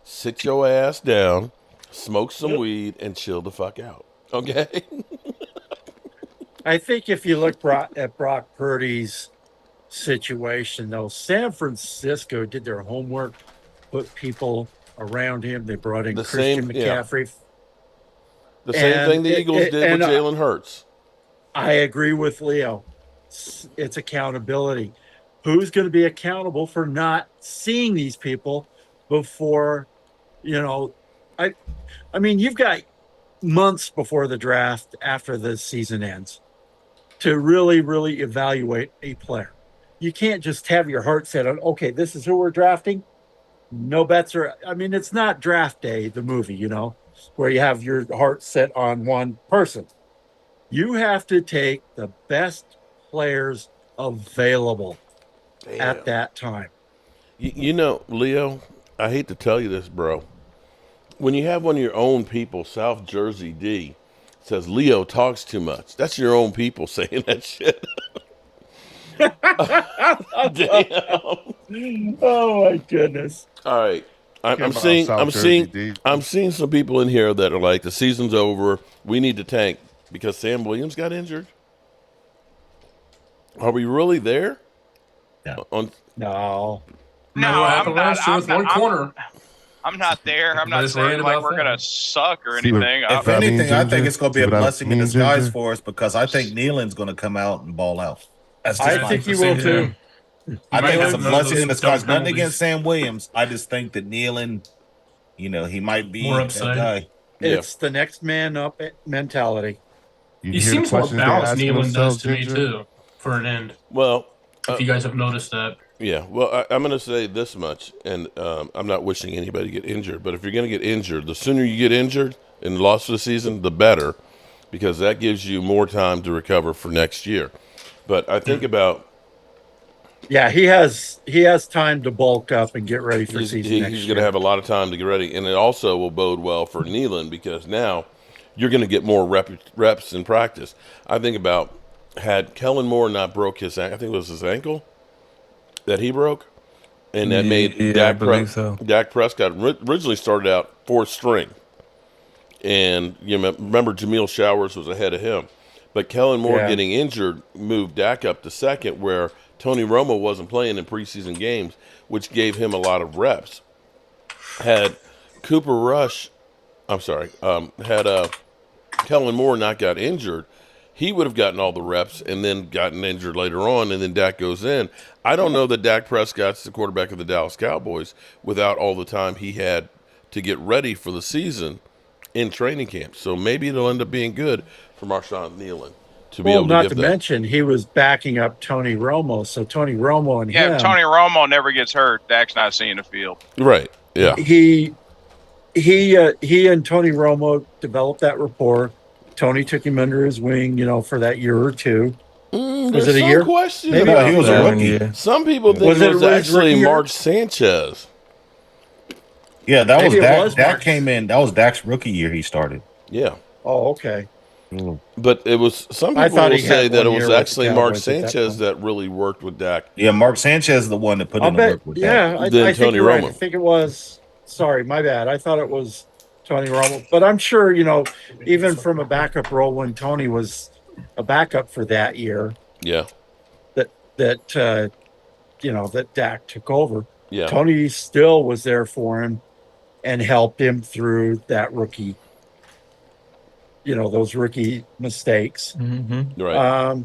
Sit your ass down, smoke some weed, and chill the fuck out. Okay? I think if you look at Brock Purdy's situation, though, San Francisco did their homework, put people around him. They brought in Christian McCaffrey. The same thing the Eagles did with Jalen Hurts. I agree with Leo. It's accountability. Who's going to be accountable for not seeing these people before, I mean, you've got months before the draft, after the season ends, to really, really evaluate a player. You can't just have your heart set on, okay, this is who we're drafting. No bets are, it's not Draft Day, the movie, where you have your heart set on one person. You have to take the best players available at that time. Leo, I hate to tell you this, bro. When you have one of your own people, South Jersey D, says Leo talks too much. That's your own people saying that shit. Damn. Oh my goodness. All right. I'm seeing some people in here that are like, the season's over. We need to tank because Sam Williams got injured. Are we really there? No. What happened last year with one corner? I'm not there. I'm not saying like we're going to suck or anything. If anything, I think it's going to be a blessing in disguise for us because I think Nealon's going to come out and ball out. I think he will too. I think it's a blessing in disguise. Nothing against Sam Williams. I just think that Nealon, he might be that guy. It's the next man up mentality. He seems more balanced, Nealon does to me too, for an end. Well, if you guys have noticed that. Yeah, well, I'm going to say this much, and I'm not wishing anybody to get injured, but if you're going to get injured, the sooner you get injured and lost for the season, the better, because that gives you more time to recover for next year. But I think about... Yeah, he has time to bulk up and get ready for season next year. He's going to have a lot of time to get ready, and it also will bode well for Nealon, because now you're going to get more reps in practice. I think about, had Kellen Moore not broke his, I think it was his ankle, that he broke, and that made Dak Prescott originally started out fourth string, and remember Jamil Showers was ahead of him, but Kellen Moore getting injured moved Dak up to second, where Tony Romo wasn't playing in preseason games, which gave him a lot of reps. Had Kellen Moore not got injured, he would have gotten all the reps and then gotten injured later on, and then Dak goes in. I don't know that Dak Prescott's the quarterback of the Dallas Cowboys without all the time he had to get ready for the season in training camp. So maybe it'll end up being good for Marshawn Nealon to be able to not to mention he was backing up Tony Romo. So Tony Romo and him. Tony Romo never gets hurt. Dak's not seeing the field. Right. Yeah. he and Tony Romo developed that rapport. Tony took him under his wing, for that year or two. Was it a year? Question Maybe about he was a rookie. Yeah. Some people think Was it it was his actually rookie year? Mark Sanchez. Yeah, that Maybe was it Dak. was Dak Mark's. came in. That was Dak's rookie year. He started. Yeah. Oh, okay. But it was some I people thought will he say had that it one was year with actually the Mark Cowboys at that Sanchez point. that really worked with Dak Yeah, Mark Sanchez is the one that put I'll in the bet. work with Dak. Yeah, I than think Tony you're right. Romo. I think it was. Sorry, my bad. I thought it was Tony Romo, but I'm sure even from a backup role when Tony was a backup for that year, Yeah. that Dak took over. Yeah. Tony still was there for him and helped him through that rookie. Those rookie mistakes. Mm-hmm. Right.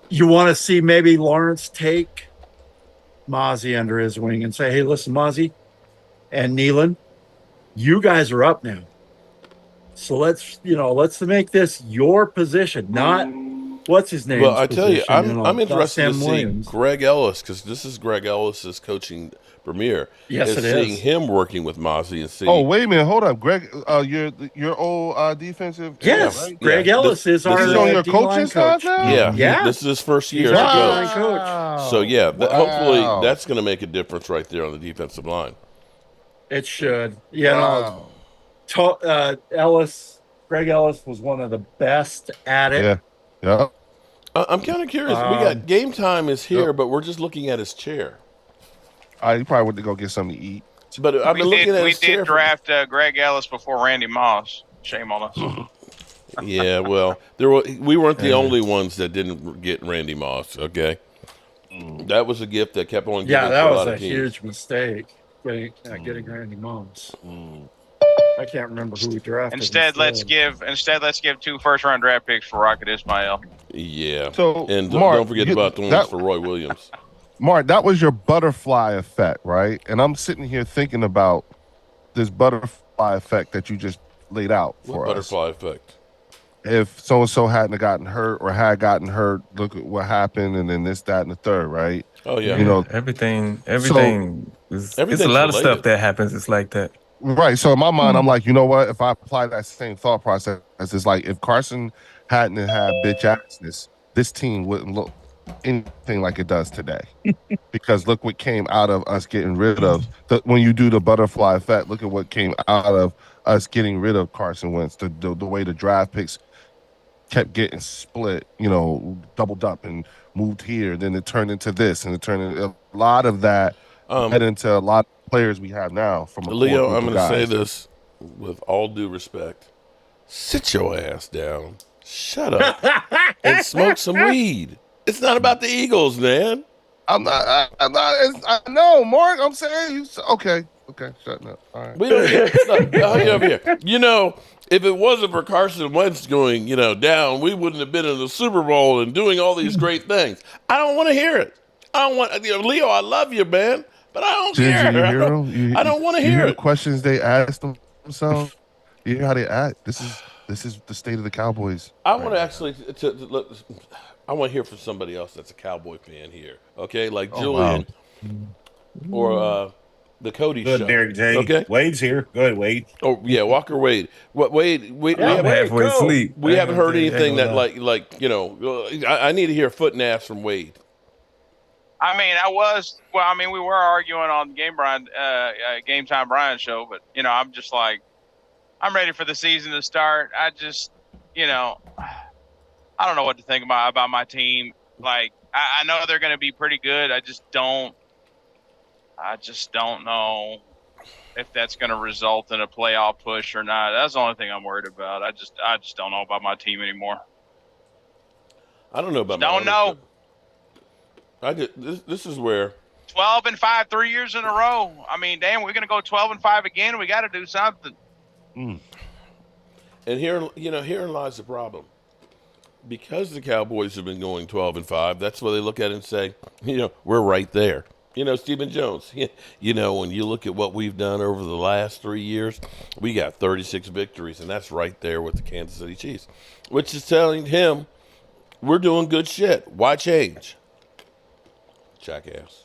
You want to see maybe Lawrence take Mozzie under his wing and say, "Hey, listen, Mozzie and Nealon, you guys are up now. So let's make this your position, not what's his name." Well, I tell you, I'm interested to Sam see Williams. Greg Ellis, because this is Greg Ellis's coaching premiere. Yes, and it seeing is. him working with Mozzie and seeing. Oh, wait a minute, hold up, Greg. Your old defensive. Yes, right? Greg Ellis is our He's on your D-line coaching staff coach. now. Yeah. Yeah. This is his first year He's as a our coach. D-line coach. So yeah, hopefully Wow. that's going to make a difference right there on the defensive line. It should. Wow. Greg Ellis was one of the best at it. Yeah. I'm kind of curious. We got game time is here, but we're just looking at his chair. You probably went to go get something to eat. But I've been looking at We his chair. did draft Greg Ellis before Randy Moss. Shame on us. Yeah, well, we weren't the only ones that didn't get Randy Moss. Okay, that was a gift that kept on giving. Yeah, that to was lot a of teams. huge mistake getting Randy Moss. I can't remember who we drafted. Instead, let's give 2 first-round draft picks for Rocket Ismail. Yeah. So, and Mark, don't forget about the ones for Roy Williams. Mark, that was your butterfly effect, right? And I'm sitting here thinking about this butterfly effect that you just laid out for us. Butterfly effect. If so-and-so hadn't gotten hurt or had gotten hurt, look at what happened, and then this, that, and the third, right? Oh, yeah. Everything is it's a lot of related. stuff that happens. It's like that. Right. So in my mind, I'm like, you know what? If I apply that same thought process, it's like if Carson hadn't had bitch assness, this team wouldn't look anything like it does today. Because look what came out of us getting rid of when you do the butterfly effect. Look at what came out of us getting rid of Carson Wentz. The way the draft picks kept getting split, doubled up and moved here. Then it turned into this, and it turned into a lot of that. Head into a lot of players we have now. From Leo, I'm going to say this with all due respect: sit your ass down, shut up, and smoke some weed. It's not about the Eagles, man. I'm not. I know, Mark. I'm saying you. Okay, shut up. All right. We don't look, over here. If it wasn't for Carson Wentz going, down, we wouldn't have been in the Super Bowl and doing all these great things. I don't want to hear it. I don't want, Leo. I love you, man, but I don't care. I don't want to hear the it. questions they ask themselves. You hear how they act. This is the state of the Cowboys. I want to actually look. I want to hear from somebody else that's a Cowboy fan here. Okay, like Julian or the Cody Good, show. Derek J. Okay, Wade's here. Go ahead, Wade. Oh yeah, Walker Wade. What Wade? We I'm halfway asleep. We haven't heard anything that I need to hear foot and ass from Wade. We were arguing on Game Time Brian show, but I'm just like, I'm ready for the season to start. I just, I don't know what to think about my team. Like, I know they're going to be pretty good. I just don't know if that's going to result in a playoff push or not. That's the only thing I'm worried about. I just don't know about my team anymore. I don't know about don't know. This is where 12-5 3 years in a row. Damn, we're going to go 12-5 again. We got to do something. And herein lies the problem. Because the Cowboys have been going 12-5, that's why they look at it and say, we're right there. Stephen Jones, when you look at what we've done over the last 3 years, we got 36 victories, and that's right there with the Kansas City Chiefs, which is telling him we're doing good shit. Why change? Jackass.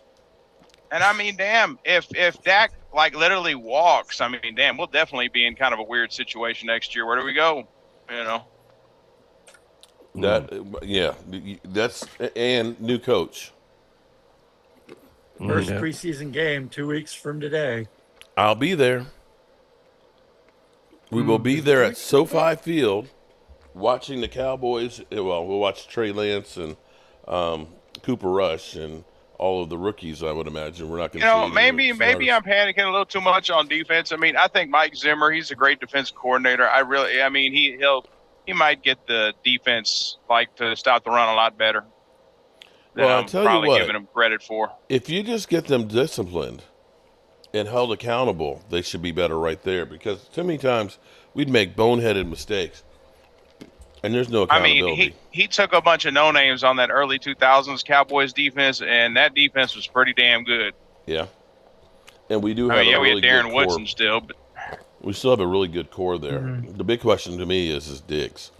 And damn, if Dak like literally walks, I mean, damn, we'll definitely be in kind of a weird situation next year. Where do we go? You know. That's and new coach. First preseason game 2 weeks from today. I'll be there. We will be there at SoFi Field watching the Cowboys. Well, we'll watch Trey Lance and Cooper Rush and all of the rookies, I would imagine. We're not going to see maybe I'm panicking a little too much on defense. I mean, I think Mike Zimmer, he's a great defense coordinator. He might get the defense to stop the run a lot better than I'm probably giving him credit for. If you just get them disciplined and held accountable, they should be better right there, because too many times we'd make boneheaded mistakes. And there's no accountability. I mean, he took a bunch of no-names on that early 2000s Cowboys defense, and that defense was pretty damn good. Yeah. And we do have a really we had Darren good Woodson core. still, but we still have a really good core there. The big question to me is Diggs.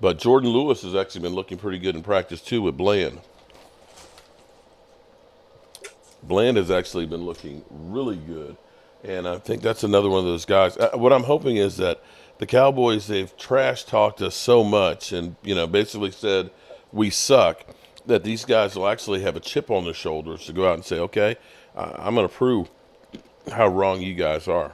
But Jordan Lewis has actually been looking pretty good in practice, too, with Bland. Bland has actually been looking really good. And I think that's another one of those guys. What I'm hoping is that the Cowboys, they've trash-talked us so much and, basically said we suck, that these guys will actually have a chip on their shoulders to go out and say, okay, I'm going to prove how wrong you guys are.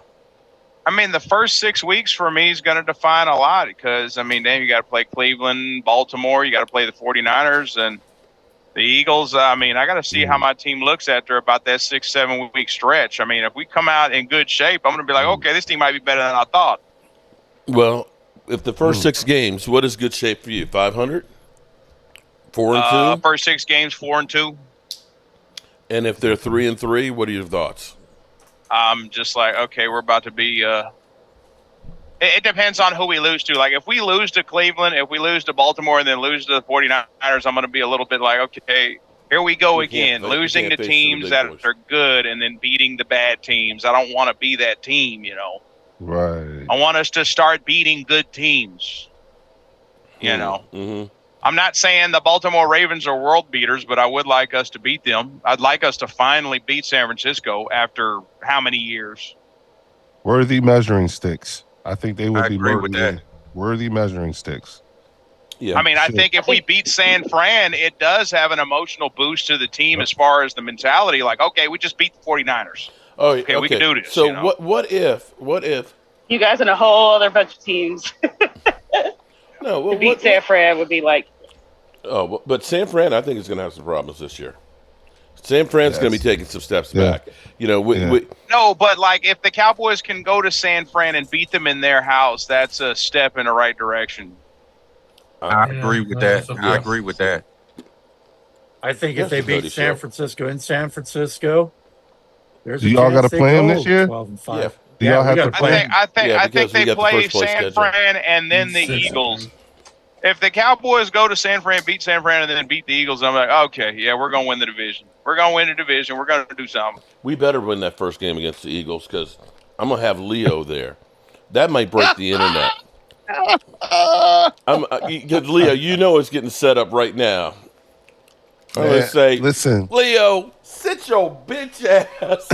I mean, the first 6 weeks for me is going to define a lot because, I mean, then you got to play Cleveland, Baltimore, you got to play the 49ers and the Eagles. I mean, I got to see how my team looks after about that 6-7 week stretch. I mean, if we come out in good shape, I'm going to be like, okay, this team might be better than I thought. Well, if the first 6 games, what is good shape for you? 500? 4-2? First 6 games, 4-2. And if they're 3-3, what are your thoughts? I'm just like, okay, we're about to be. It depends on who we lose to. Like, if we lose to Cleveland, if we lose to Baltimore, and then lose to the 49ers, I'm going to be a little bit like, okay, here we go again, losing to teams that are good and then beating the bad teams. I don't want to be that team, Right. I want us to start beating good teams. I'm not saying the Baltimore Ravens are world beaters, but I would like us to beat them. I'd like us to finally beat San Francisco after how many years? Worthy measuring sticks. I think they would be that. Worthy measuring sticks. Yeah. I mean, I think if we beat San Fran, it does have an emotional boost to the team as far as the mentality. Like, okay, we just beat the 49ers. Oh, okay, we can do this. So what if you guys and a whole other bunch of teams to beat San Fran would be like. Oh, but San Fran, I think, is going to have some problems this year. San Fran's going to be taking some steps back. No, but like if the Cowboys can go to San Fran and beat them in their house, that's a step in the right direction. I agree with that. I agree with that. I think if they beat San Francisco in San Francisco, do y'all got to play them this year? 12-5. Do y'all have to play? I think they play San Fran and then the Eagles. If the Cowboys go to San Fran, beat San Fran, and then beat the Eagles, I'm like, okay, yeah, we're going to win the division. We're going to win the division. We're going to do something. We better win that first game against the Eagles because I'm going to have Leo there. That might break the internet. Because Leo, it's getting set up right now. I'm going to say, listen, Leo, sit your bitch ass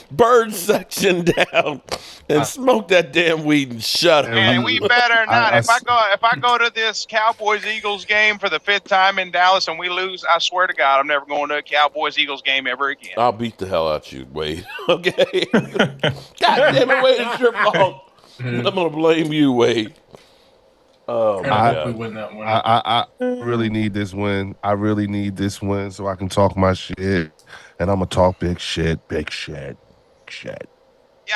bird section down and smoke that damn weed and shut up. And we better not. If I go to this Cowboys Eagles game for the 5th time in Dallas and we lose, I swear to God, I'm never going to a Cowboys Eagles game ever again. I'll beat the hell out you, Wade. Okay. God damn it, Wade, it's your fault. I'm gonna blame you, Wade. Oh my God. We win that one. I really need this win. I really need this win so I can talk my shit. And I'm going to talk big shit. Yeah,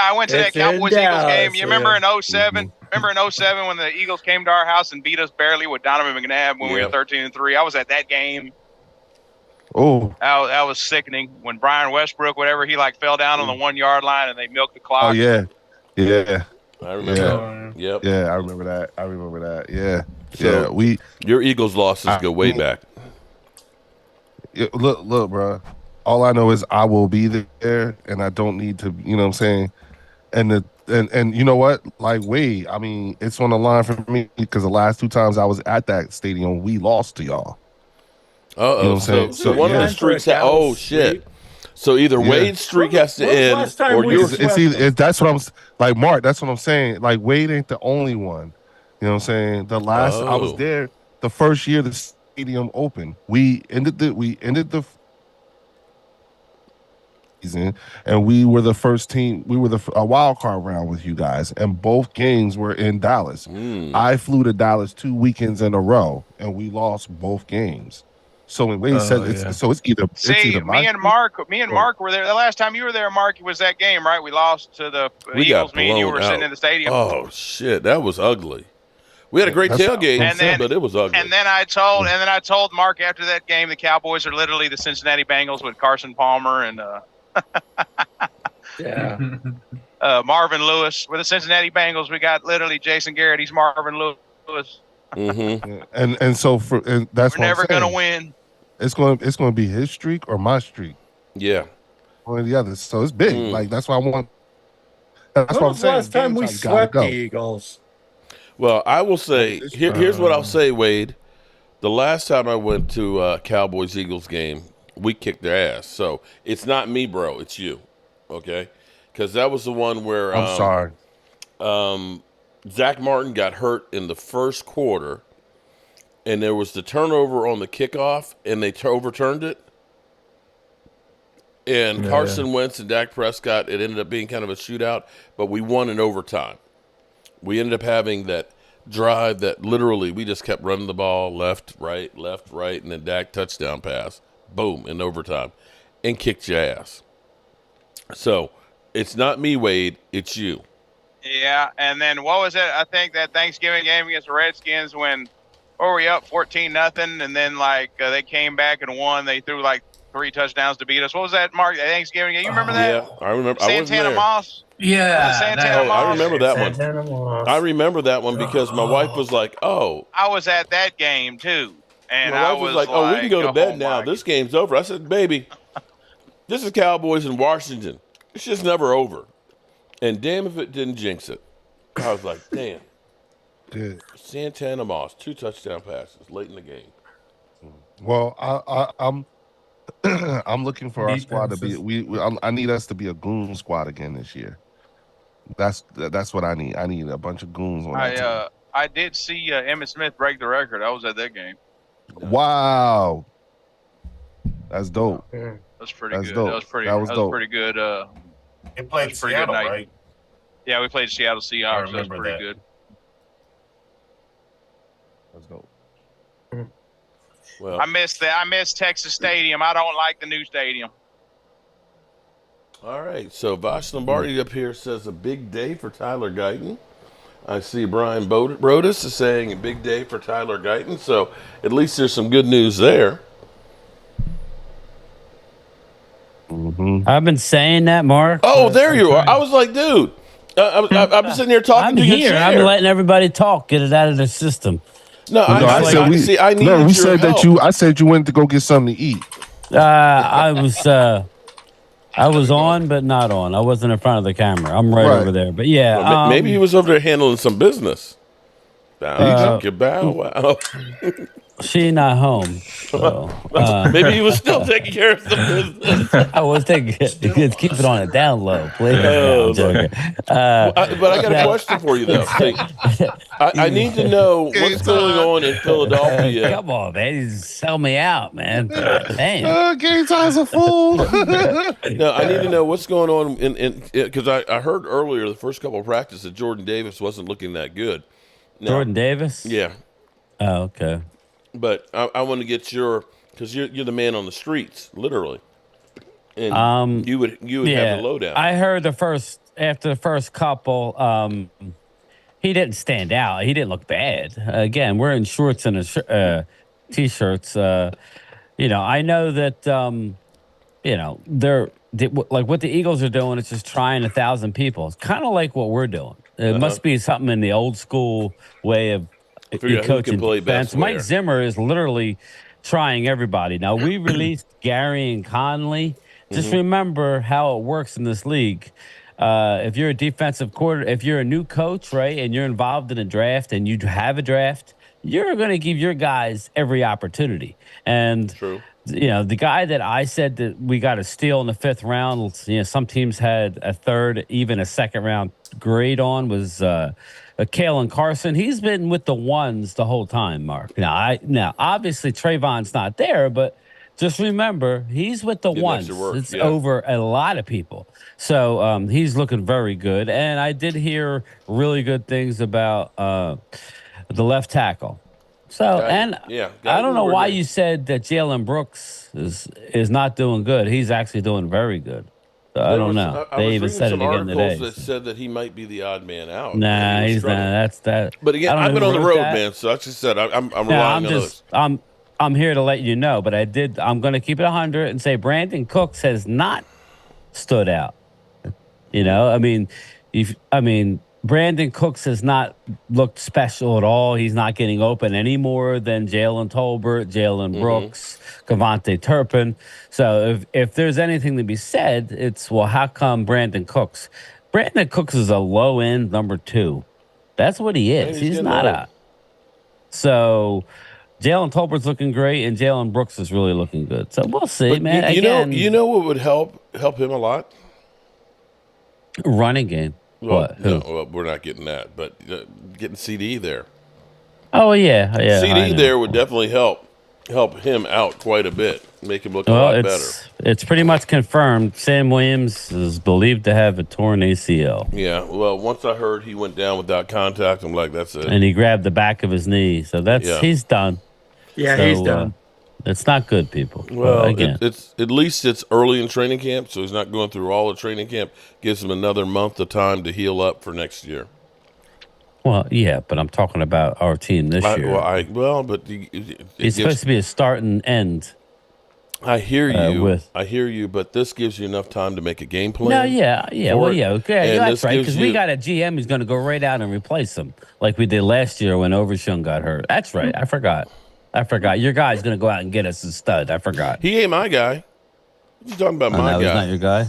I went to that Cowboys Eagles game. You remember in 07? Remember in 07 when the Eagles came to our house and beat us barely with Donovan McNabb when we were 13-3? I was at that game. Oh. That was sickening. When Brian Westbrook, whatever, he fell down on the 1 yard line and they milked the clock. Oh, yeah. Yeah. I remember. Yeah. Yep. Yeah, I remember that. Yeah. So your Eagles losses go way back. Look, bro. All I know is I will be there, and I don't need to. You know what I'm saying? And you know what? Like Wade, I mean, it's on the line for me because the last 2 times I was at that stadium, we lost to y'all. Uh-oh. You know what I'm saying? So one of the streaks. Oh shit. So either Wade's streak has to end, or yours. That's what I'm like, Mark. That's what I'm saying. Like Wade ain't the only one. You know what I'm saying? The last I was there, the first year the stadium opened, we ended the season, and we were the first team. We were a wild card round with you guys, and both games were in Dallas. I flew to Dallas 2 weekends in a row, and we lost both games. So when Wade said it's either me and Mark were there. The last time you were there, Mark, it was that game, right? We lost to the Eagles. Me and you were sitting in the stadium. Oh shit, that was ugly. We had a great tailgate, but it was ugly. And then I told Mark after that game, the Cowboys are literally the Cincinnati Bengals with Carson Palmer and Marvin Lewis. We're the Cincinnati Bengals. We got literally Jason Garrett. He's Marvin Lewis. And so that's we're never gonna win. It's going to be his streak or my streak. Yeah, one or the other. So it's big. Like that's why I want. That's what I'm saying. Last time we swept the Eagles. Well, I will say here's what I'll say, Wade. The last time I went to a Cowboys Eagles game, we kicked their ass. So it's not me, bro. It's you. Okay, because that was the one where I'm sorry. Zach Martin got hurt in the first quarter. And there was the turnover on the kickoff, and they overturned it. And Carson Wentz and Dak Prescott, it ended up being kind of a shootout, but we won in overtime. We ended up having that drive that literally we just kept running the ball left, right, and then Dak touchdown pass, boom, in overtime, and kicked your ass. So it's not me, Wade, it's you. Yeah, and then what was it? I think that Thanksgiving game against the Redskins when – were we up 14-0, and then they came back and won. They threw 3 touchdowns to beat us. What was that, Mark? Thanksgiving game? You remember that? Yeah, I remember. Santana Moss. Yeah, Santana Moss. I remember that one. I remember that one because my wife was like, "Oh." I was at that game too, and my wife was like, "Oh, we can go to bed now. This game's over." I said, "Baby, this is Cowboys in Washington. It's just never over." And damn if it didn't jinx it. I was like, "Damn." Good. Santana Moss, 2 touchdown passes late in the game. Well, I'm looking for our squad to be. I need us to be a goon squad again this year. That's what I need. I need a bunch of goons on that team. I did see Emmitt Smith break the record. I was at that game. Wow, that's dope. That's pretty good. Dope. That was pretty good. They played Seattle, right? Yeah, we played Seattle Seahawks. That was pretty good. That's dope. Well, I missed that. I missed Texas Stadium. I don't like the new stadium. All right. So Vash Lombardi up here says a big day for Tyler Guyton. I see Brian Brodus is saying a big day for Tyler Guyton. So at least there's some good news there. I've been saying that, Mark. Oh, there you are. I was like, dude. I'm sitting here talking to your chair. I'm letting everybody talk, get it out of their system. No, I said you went to go get something to eat. I was on, but not on. I wasn't in front of the camera. I'm right over there. But yeah, well, maybe he was over there handling some business. Wow. She not home. So, maybe he was still taking care of some business. I was keep it on a down low, please. But I got a question for you, though. I need to know what's going on in Philadelphia. Come on, man. You sell me out, man. Damn. Game time's a fool. No, I need to know what's going on because I heard earlier the first couple of practices that Jordan Davis wasn't looking that good. Now, Jordan Davis? Yeah. Oh, okay. But I want to get because you're the man on the streets, literally, and you would have the lowdown. I heard after the first couple, he didn't stand out. He didn't look bad. Again, we're in shorts and t-shirts. I know that they're like what the Eagles are doing. It's just trying 1,000 people. It's kind of like what we're doing. It must be something in the old school way of coaching defense. Mike Zimmer is literally trying everybody. Now, we released Gary and Conley. Just remember how it works in this league. If you're a defensive if you're a new coach, right, and you're involved in a draft and you have a draft, you're going to give your guys every opportunity. And the guy that I said that we got to steal in the 5th round, some teams had a 3rd, even a 2nd round grade on was Kalen Carson. He's been with the ones the whole time, Mark. Now obviously Trayvon's not there, but just remember he's with the ones. It's over a lot of people. So he's looking very good. And I did hear really good things about the left tackle. So I don't know why you said that Jalen Brooks is not doing good. He's actually doing very good. So I don't know. They even said it again today. That said that he might be the odd man out. Nah, he's not. That's that. But again, I've been on the road, man. So I just said I'm relying on those. I'm here to let you know, but I'm going to keep it 100 and say Brandon Cooks has not stood out. Brandon Cooks has not looked special at all. He's not getting open any more than Jalen Tolbert, Jalen Brooks, Kavontae Turpin. So if there's anything to be said, it's, well, how come Brandon Cooks? Brandon Cooks is a low-end number 2. That's what he is. He's not a... So Jalen Tolbert's looking great, and Jalen Brooks is really looking good. So we'll see, man. You know what would help him a lot? Running game. Well, no, we're not getting that, but getting CD there. Oh yeah. CD there would definitely help him out quite a bit, make him look a lot better. It's pretty much confirmed. Sam Williams is believed to have a torn ACL. Yeah, well, once I heard he went down without contact, I'm like, that's it. And he grabbed the back of his knee, so he's done. Yeah, he's done. It's not good, people. Well, it's at least it's early in training camp, so he's not going through all of training camp. Gives him another month of time to heal up for next year. Well, yeah, but I'm talking about our team this year. It's supposed to be a start and end. I hear you. I hear you, but this gives you enough time to make a game plan. No, okay, that's right. Because we got a GM who's going to go right out and replace him, like we did last year when Overshown got hurt. That's right. I forgot. Your guy's going to go out and get us a stud. I forgot. He ain't my guy. What you talking about, my guy? He's not your guy?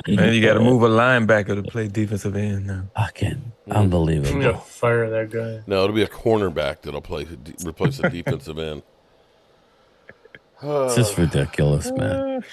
Man, you got to move a linebacker to play defensive end now. Fucking unbelievable. Yeah, fire that guy. No, it'll be a cornerback that'll replace the defensive end. It's just ridiculous, man.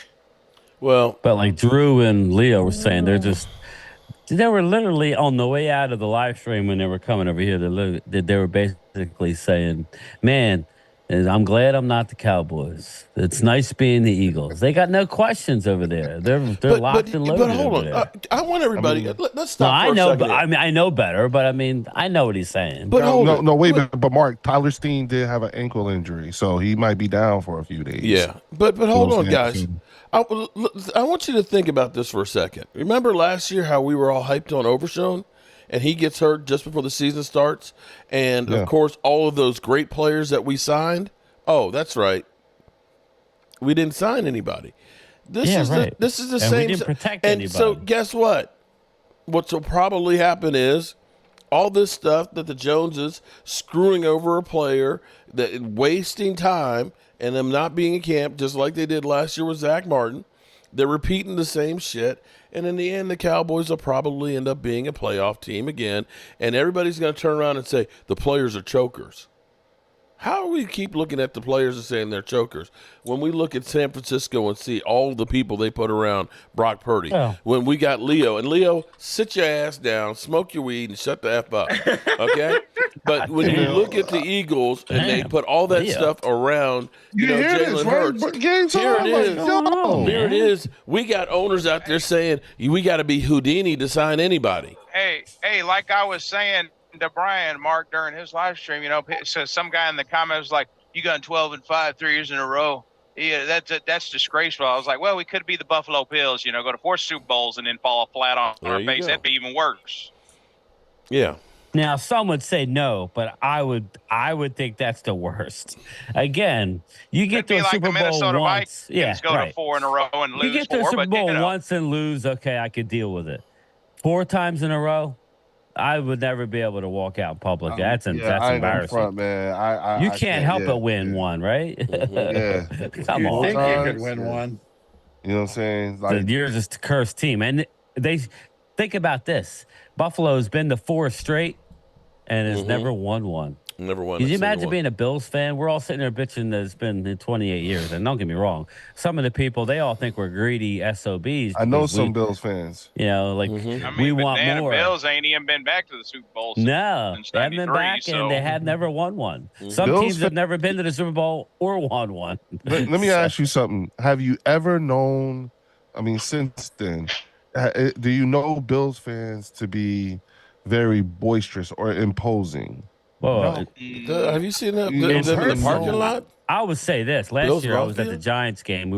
Well, but like Drew and Leo were saying, they were literally on the way out of the live stream when they were coming over here. They were basically saying, man, I'm glad I'm not the Cowboys. It's nice being the Eagles. They got no questions over there. They're locked and loaded. But hold on. I want everybody. Let's stop. No, I know. But I know better. But I know what he's saying. But wait a minute. But Mark, Tyler Steen did have an ankle injury, so he might be down for a few days. Yeah, but hold on, guys. I want you to think about this for a second. Remember last year how we were all hyped on Overshown, and he gets hurt just before the season starts, and of course all of those great players that we signed. Oh, that's right. We didn't sign anybody. This is the same. We didn't protect and anybody. So guess what? What will probably happen is all this stuff that the Joneses screwing over a player, that wasting time, and them not being in camp, just like they did last year with Zach Martin. They're repeating the same shit. And in the end, the Cowboys will probably end up being a playoff team again. And everybody's going to turn around and say, the players are chokers. How do we keep looking at the players and saying they're chokers when we look at San Francisco and see all the people they put around Brock Purdy? Oh. When we got Leo. And Leo, sit your ass down, smoke your weed, and shut the F up. Okay? But when you look at the Eagles and they put all that stuff around, Jalen Hurts. Here it is. We got owners out there saying we got to be Houdini to sign anybody. Hey, like I was saying to Brian, Mark, during his live stream, so some guy in the comments was like, you got 12-5 3 years in a row. Yeah, that's disgraceful. I was like, well, we could be the Buffalo Bills, go to 4 Super Bowls and then fall flat on our face. That'd be even worse. Yeah. Now, some would say no, but I would think that's the worst. Again, you get to a Super Bowl once. Go to 4 in a row and lose 4. You get to a Super Bowl once and lose, okay, I could deal with it. 4 times in a row, I would never be able to walk out in public. That's embarrassing. Front, man. You can't help but win one, right? Mm-hmm. Come on. You think you could win one. You know what I'm saying? You're just a cursed team. And they think about this. Buffalo's been to 4 straight and has never won one. Never won. Can you a single imagine one. being a Bills fan? We're all sitting there bitching that it's been 28 years. And don't get me wrong, some of the people, they all think we're greedy SOBs. I know because some Bills fans. You know, like I we mean, but want Nana more. Bills ain't even been back to the Super Bowl No, since they haven't been 93. back, So and they have never won one. Some Bills teams have never been to the Super Bowl or won one. Let me ask you something. Have you ever known, I mean, since then, do you know Bills fans to be very boisterous or imposing? Well, Have you seen them It's in the hurting parking no. lot? I would say this. Last Bills year, I was at the Mafia? Giants game.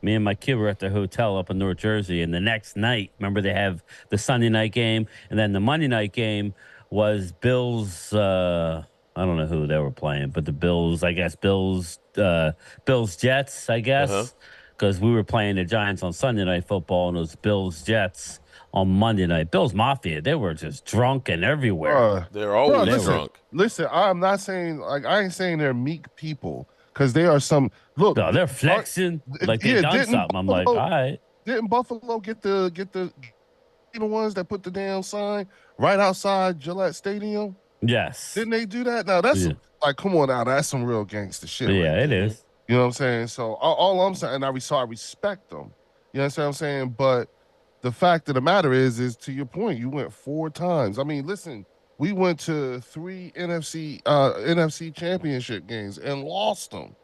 Me and my kid were at the hotel up in North Jersey, and the next night, remember they have the Sunday night game, and then the Monday night game was Bills. I don't know who they were playing, but the Bills, I guess, Bills Jets, I guess, because we were playing the Giants on Sunday Night Football, and it was Bills Jets on Monday night. Bills Mafia, they were just drunk and everywhere. They're always drunk. Listen, I'm not saying I ain't saying they're meek people because they are some. Look, no, they're flexing like they done something. I'm like, all right. Didn't Buffalo get the ones that put the damn sign right outside Gillette Stadium? Yes. Didn't they do that? Now that's like, come on now, that's some real gangster shit. Yeah, right it there. is. You know what I'm saying? So all I'm saying, and I respect them. You know what I'm saying? But the fact of the matter is to your point, you went 4 times. I mean, listen, we went to 3 NFC championship games and lost them.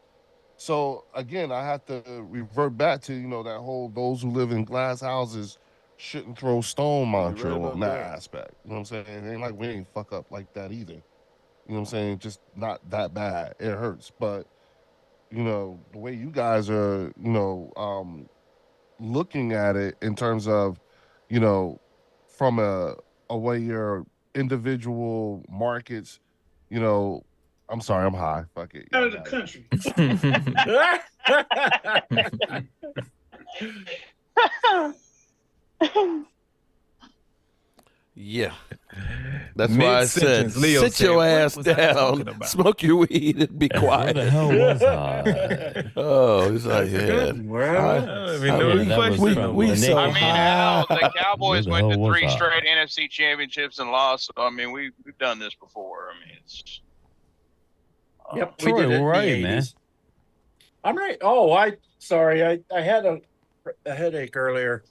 So again, I have to revert back to, that whole those who live in glass houses shouldn't throw stone mantra on that aspect. You know what I'm saying? It ain't like we ain't fuck up like that either. You know what I'm saying? Just not that bad. It hurts. But, the way you guys are, looking at it in terms of, from a way your individual markets, I'm sorry, I'm high. Fuck it. Out of the country. Yeah. That's why I said, Leo sit your ass "What was I talking down, about?" smoke your weed, and be quiet. Where the hell was I? Oh, he's like, yeah. We so I mean, hell, the Where Cowboys the went to hell was 3 I? straight NFC championships and lost. So, I mean, we've done this before. I mean, it's Yep, Troy, we did it in where are the you, man? 80s. I'm right. Oh, sorry. I had a headache earlier.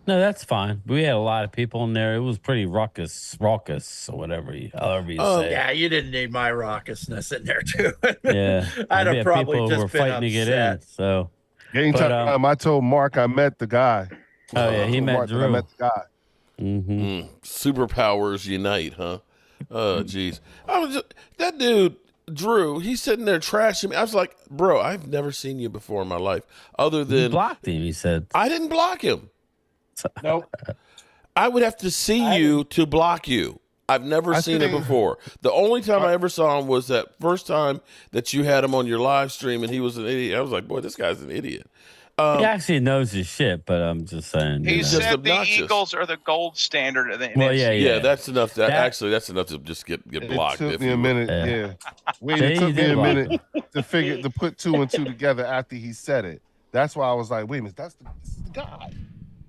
No, that's fine. We had a lot of people in there. It was pretty raucous, or whatever, however you say. Yeah, you didn't need my raucousness in there too. Yeah, I'd maybe have probably people just were been fighting to get in. upset. So, Game time. I told Mark I met the guy. Oh yeah, he met Mark that I Drew. met the guy. Superpowers unite, huh? Oh, jeez. That dude, Drew, he's sitting there trashing me. I was like, bro, I've never seen you before in my life. Other than You blocked him, he said. I didn't block him. Nope. I would have to see you to block you. I've never seen it before. The only time I ever saw him was that first time that you had him on your live stream and he was an idiot. I was like, boy, this guy's an idiot. He actually knows his shit, but I'm just saying. he just said obnoxious. the Eagles are the gold standard of the Well, NFC. yeah. That's enough. That's enough to just get blocked. It took me a minute. Yeah. Wait, See, it took you me did a block minute to put 2 and 2 together after he said it. That's why I was like, wait a minute, this is the guy.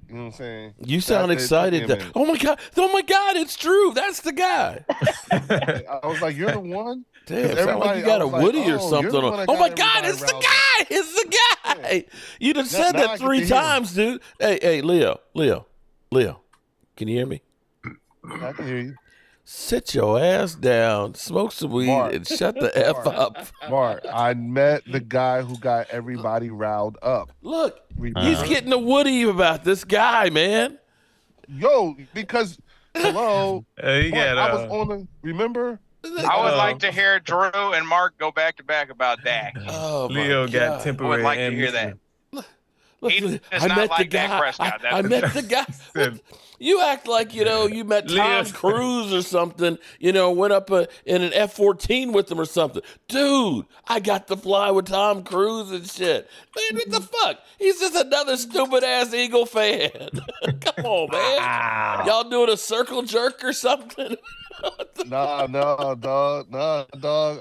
You know what I'm saying? You sound excited. Oh my god! It's Drew. That's the guy. I was like, you're the one? Damn, sound like you got a Woody or something. Oh my god! It's the guy. It's the guy. You done said that 3 times, dude. Hey, Leo. Can you hear me? I can hear you. Sit your ass down, smoke some weed, and shut the F up. Mark, I met the guy who got everybody riled up. Look, he's getting a Woody about this guy, man. Yo, because, hello, He got, I was on the, remember? I would like to hear Drew and Mark go back to back about Dak. Oh, Leo got I would temporary like to hear that. He does I not met like the Dak guy. Prescott. I met the guy. You act like, you met Tom Cruise or something, went up in an F-14 with him or something. Dude, I got to fly with Tom Cruise and shit. Man, what the fuck? He's just another stupid-ass Eagle fan. Come on, man. Y'all doing a circle jerk or something? Nah, dog.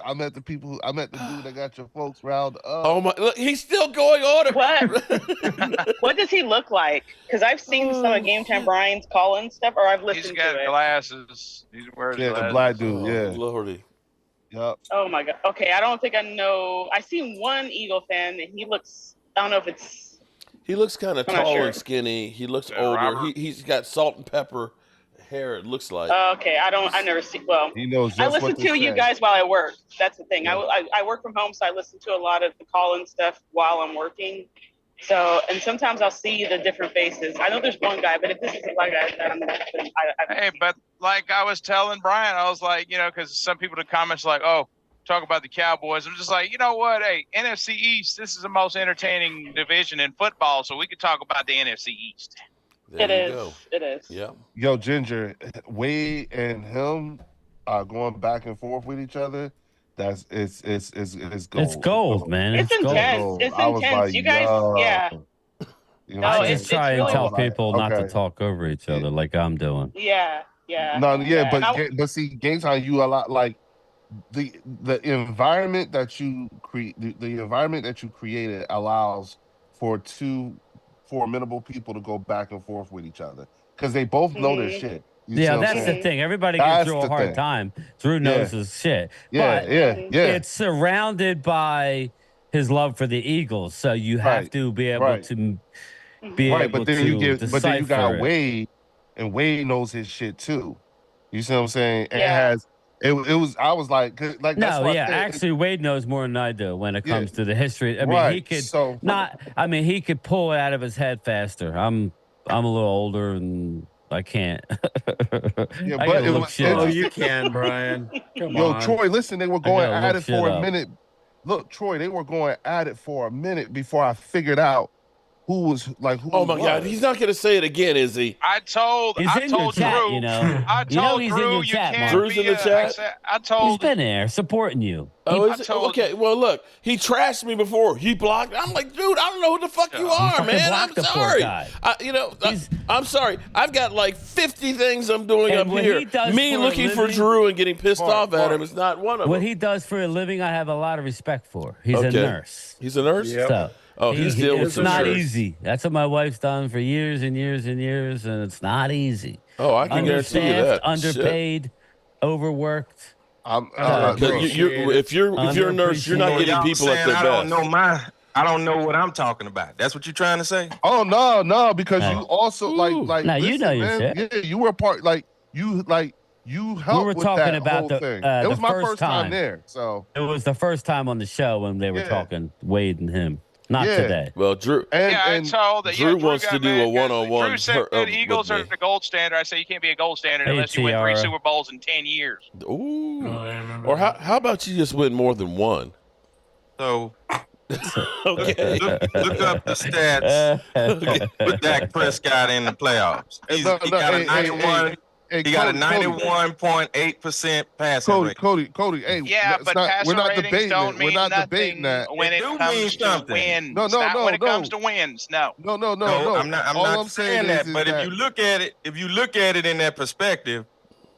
I met the dude that got your folks riled up. Oh, my. Look, he's still going on. What? What does he look like? Because I've seen some of Game Time Brian's call-in stuff, or I've listened He's to got it. glasses. He wears glasses. The black dude, yeah. Lordy. Yep. Oh my God. Okay, I don't think I know. I seen one Eagle fan, and he looks. I don't know if it's. He looks kind of I'm not tall sure. and skinny. He looks older. He's got salt and pepper hair. It looks like. Okay, I never see. Well, He knows I just listen what to to you say. guys while I work. That's the thing. Yeah. I work from home, so I listen to a lot of the call-in stuff while I'm working. So, and sometimes I'll see the different faces. I know there's one guy, but if this is a black guy, then Hey, but like I was telling Brian, I was like, because some people in the comments like, oh, talk about the Cowboys. I'm just like, you know what? Hey, NFC East, this is the most entertaining division in football, so we could talk about the NFC East. There you go. It is. Yeah. Yo, Ginger, Wade and him going back and forth with each other. It's gold. It's gold, man. It's intense. Gold. It's I was intense. like, You guys, yo. yeah. You know I just try and really tell cool. people not to Okay. talk over each other like I'm doing. Yeah. But see, game time, you a lot like the environment that you create. The environment that you created allows for two formidable people to go back and forth with each other because they both know their shit. You see what I'm That's saying? the thing. Everybody gives That's Drew a the hard thing. time. Drew knows his shit. Yeah, but yeah. It's surrounded by his love for the Eagles, so you have to be able to be able but then to but then you got decipher it. Wade, and Wade knows his shit too. You see what I'm saying? And Yeah. it was I was like that's No, why I said, actually, Wade knows more than I do when it comes to the history. I mean, Right, he could so- he could pull it out of his head faster. I'm a little older and I can't. Yeah, I but gotta it look was shit up. You can, Brian. Come Yo, on. Troy, listen, they were going gotta at look it for shit a up. minute. Look, Troy, they were going at it for a minute before I figured out who was like who. Oh my God, he's not going to say it again, is he? I told He's in your chat, Drew. you know. I You know told he's in Drew your you chat, can't Mark. Drew's be in the chat? I He's told been there supporting you. Oh, is it? told- Okay, well, look, he trashed me before. He blocked. I'm like, dude, I don't know who the fuck you are, fucking man. I'm blocked the poor sorry. guy. I'm sorry. I've got like 50 things I'm doing And up what here. he does Me for a looking for living- Drew and getting pissed off at Mark. him is not one of What them. he does for a living, I have a lot of respect for. He's a Okay. nurse. He's a nurse? Yep. So He's dealing with it's some not shit. easy. That's what my wife's done for years and years and years, and it's not easy. Oh, I can guarantee you that. Understaffed, underpaid, overworked. Because if you're a nurse, you're not Underappreciated. getting people at their best. I don't know what I'm talking about. That's what you're trying to say? Oh no, because you also like Now, you know your man, shit. yeah, you were part you helped were with talking that about whole the- thing. the It was my first first time time. there, so It was the first time on the show when they were Yeah. talking Wade and him. Not Yeah. today. Well, Drew. I told that. Drew Drew wants got to do mad a 'cause one-on-one. Drew said that Eagles are with me. the gold standard. I say you can't be a gold standard unless you win 3 ATR. Super Bowls in 10 years. Ooh. Oh, I remember Or that. how about you just win more than one? So Okay. look up the stats with Dak Prescott in the playoffs. He got a 91. He got a 91.8% passing rate. Cody, hey, Yeah, it's but not, passer we're not ratings debating don't it. mean We're not nothing debating that. when It it do mean comes to something. wins. No, Not when it comes to wins. No. No, I'm not. All I'm I'm saying saying that. is But that- if you look at it in that perspective,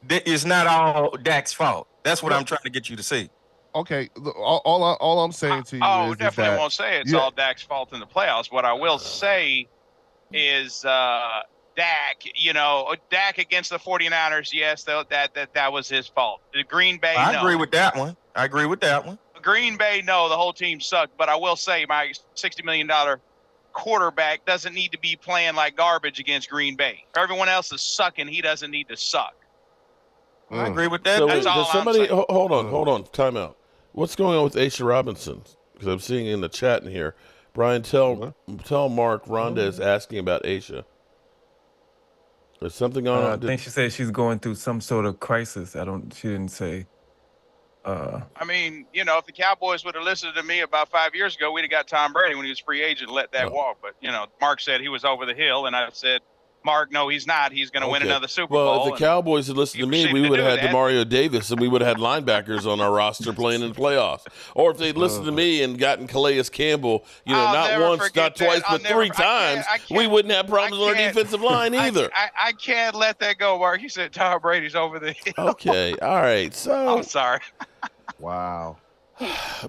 it's not all Dak's fault. That's what I'm trying to get you to see. Okay, all I'm saying to you Oh, is definitely that, won't say it's yeah. all Dak's fault in the playoffs. What I will say is Dak, Dak against the 49ers, yes, that was his fault. The Green Bay, I no. agree with that one. Green Bay, no, the whole team sucked. But I will say my $60 million quarterback doesn't need to be playing like garbage against Green Bay. Everyone else is sucking. He doesn't need to suck. I agree with that. So That's all does I'm somebody saying. hold on, time out. What's going on with Aisha Robinson? Because I'm seeing in the chat in here. Brian, tell Mark Rhonda is asking about Aisha. There's something on. I think she said she's going through some sort of crisis. She didn't say. I mean, if the Cowboys would have listened to me about 5 years ago, we'd have got Tom Brady when he was free agent and let that walk. But, Mark said he was over the hill, and I said, Mark, no, he's not. He's going to win another Super Bowl. Well, if the Cowboys had listened to me, we would have had Demario Davis, and we would have had linebackers on our roster playing in the playoffs. Or if they'd listened to me and gotten Calais Campbell, not once, not twice, but 3 times, we wouldn't have problems on our defensive line either. I can't let that go, Mark. He said Tom Brady's over the hill. Okay, all right. So I'm sorry. Wow.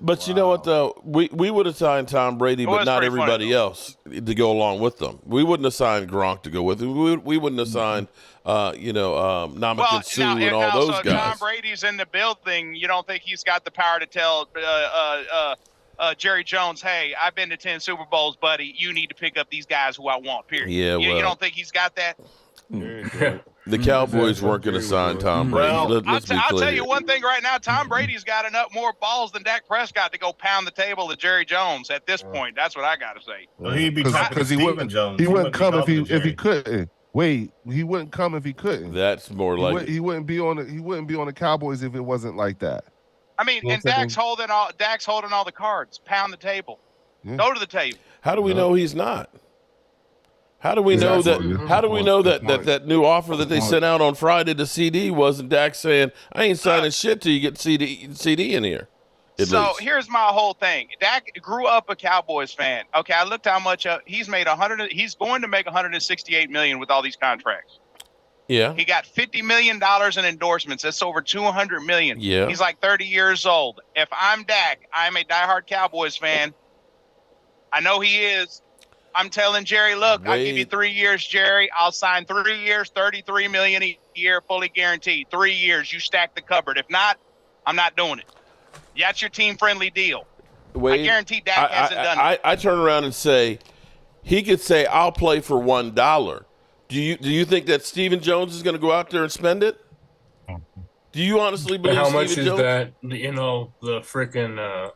But you know what though, we would have signed Tom Brady, but not everybody else to go along with them. We wouldn't have signed Gronk to go with him. We wouldn't have signed, Ndamukong Suh and all those guys. Tom Brady's in the building. You don't think he's got the power to tell Jerry Jones, "Hey, I've been to 10 Super Bowls, buddy. You need to pick up these guys who I want." Period. Yeah, you don't think he's got that? The Cowboys weren't going to sign Tom Brady. Let's be clear. I'll tell you one thing right now. Tom Brady's got enough more balls than Dak Prescott to go pound the table to Jerry Jones at this point. That's what I got to say. Well, he'd be talking to Stephen Jones. He wouldn't come if he couldn't. Wait, he wouldn't come if he couldn't. That's more like he wouldn't be on the Cowboys if it wasn't like that. I mean, and Dak's holding all the cards. Pound the table. Yeah. Go to the table. How do we know he's not? How do we know that? How do we know that new offer that they sent out on Friday to CD wasn't Dak saying, "I ain't signing shit till you get CD in here"? So here's my whole thing. Dak grew up a Cowboys fan. Okay, I looked how much he's made. He's going to make $168 million with all these contracts. Yeah. He got $50 million in endorsements. That's over $200 million. Yeah. He's like 30 years old. If I'm Dak, I'm a diehard Cowboys fan. I know he is. I'm telling Jerry, look, I'll give you 3 years, Jerry. I'll sign 3 years, $33 million a year, fully guaranteed. 3 years, you stack the cupboard. If not, I'm not doing it. That's your team-friendly deal. I guarantee Dak hasn't done it. I turn around and say, he could say, "I'll play for $1." Do you think that Stephen Jones is going to go out there and spend it? Do you honestly believe how much Stephen is Jones? that? The freaking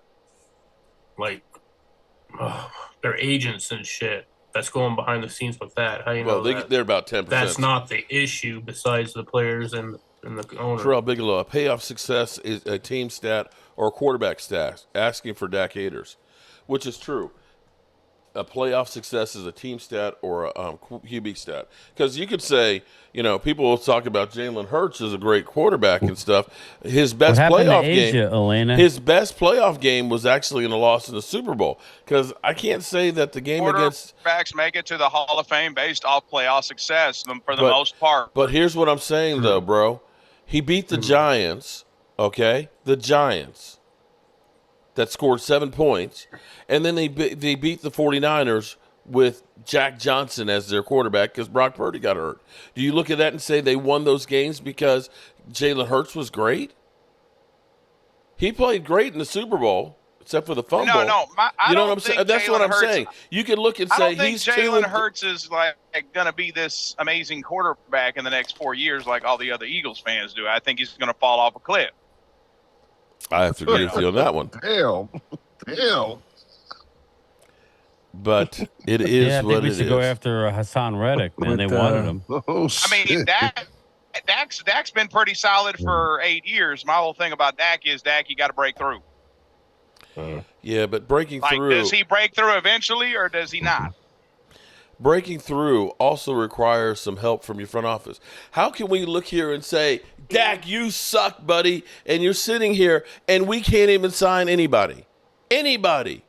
their agents and shit that's going behind the scenes with that. How you know they're about 10%. That's not the issue. Besides the players and the owner. Terrell Bigelow, a payoff success is a team stat or a quarterback stat. Asking for Dak haters, which is true. A playoff success is a team stat or a QB stat. Because you could say, people will talk about Jalen Hurts as a great quarterback and stuff. His best playoff game, his best playoff game was actually in a loss in the Super Bowl. Because I can't say that the game against quarterbacks make it to the Hall of Fame based off playoff success for the most part. But here's what I'm saying though, bro. He beat the Giants. Okay, the Giants. That scored 7 points, and then they beat the 49ers with Jack Johnson as their quarterback because Brock Purdy got hurt. Do you look at that and say they won those games because Jalen Hurts was great? He played great in the Super Bowl, except for the fumble. No, I don't think that's what I'm saying. You can look and say he's Jalen Hurts is like going to be this amazing quarterback in the next 4 years, like all the other Eagles fans do. I think he's going to fall off a cliff. I have to agree with you on that one. Damn. But it is I what think we it should is. go after Hassan Reddick, man. They wanted him. I mean, Dak's been pretty solid for 8 years. My whole thing about Dak is you got to break through. Yeah, but breaking through. Does he break through eventually, or does he not? Breaking through also requires some help from your front office. How can we look here and say, Dak, you suck, buddy, and you're sitting here and we can't even sign anybody? Anybody.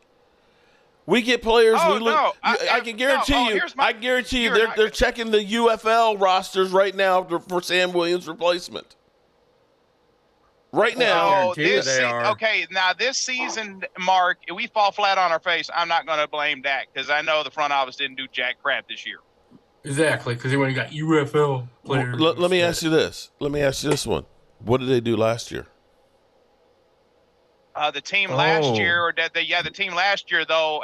We get players. I can guarantee you. They're checking the UFL rosters right now for Sam Williams' replacement. Right now, this season, Mark, if we fall flat on our face, I'm not going to blame Dak because I know the front office didn't do jack crap this year. Exactly, because they went and got UFL players. Let me ask you this. Let me ask you this one. What did they do last year? The team last year, the team last year though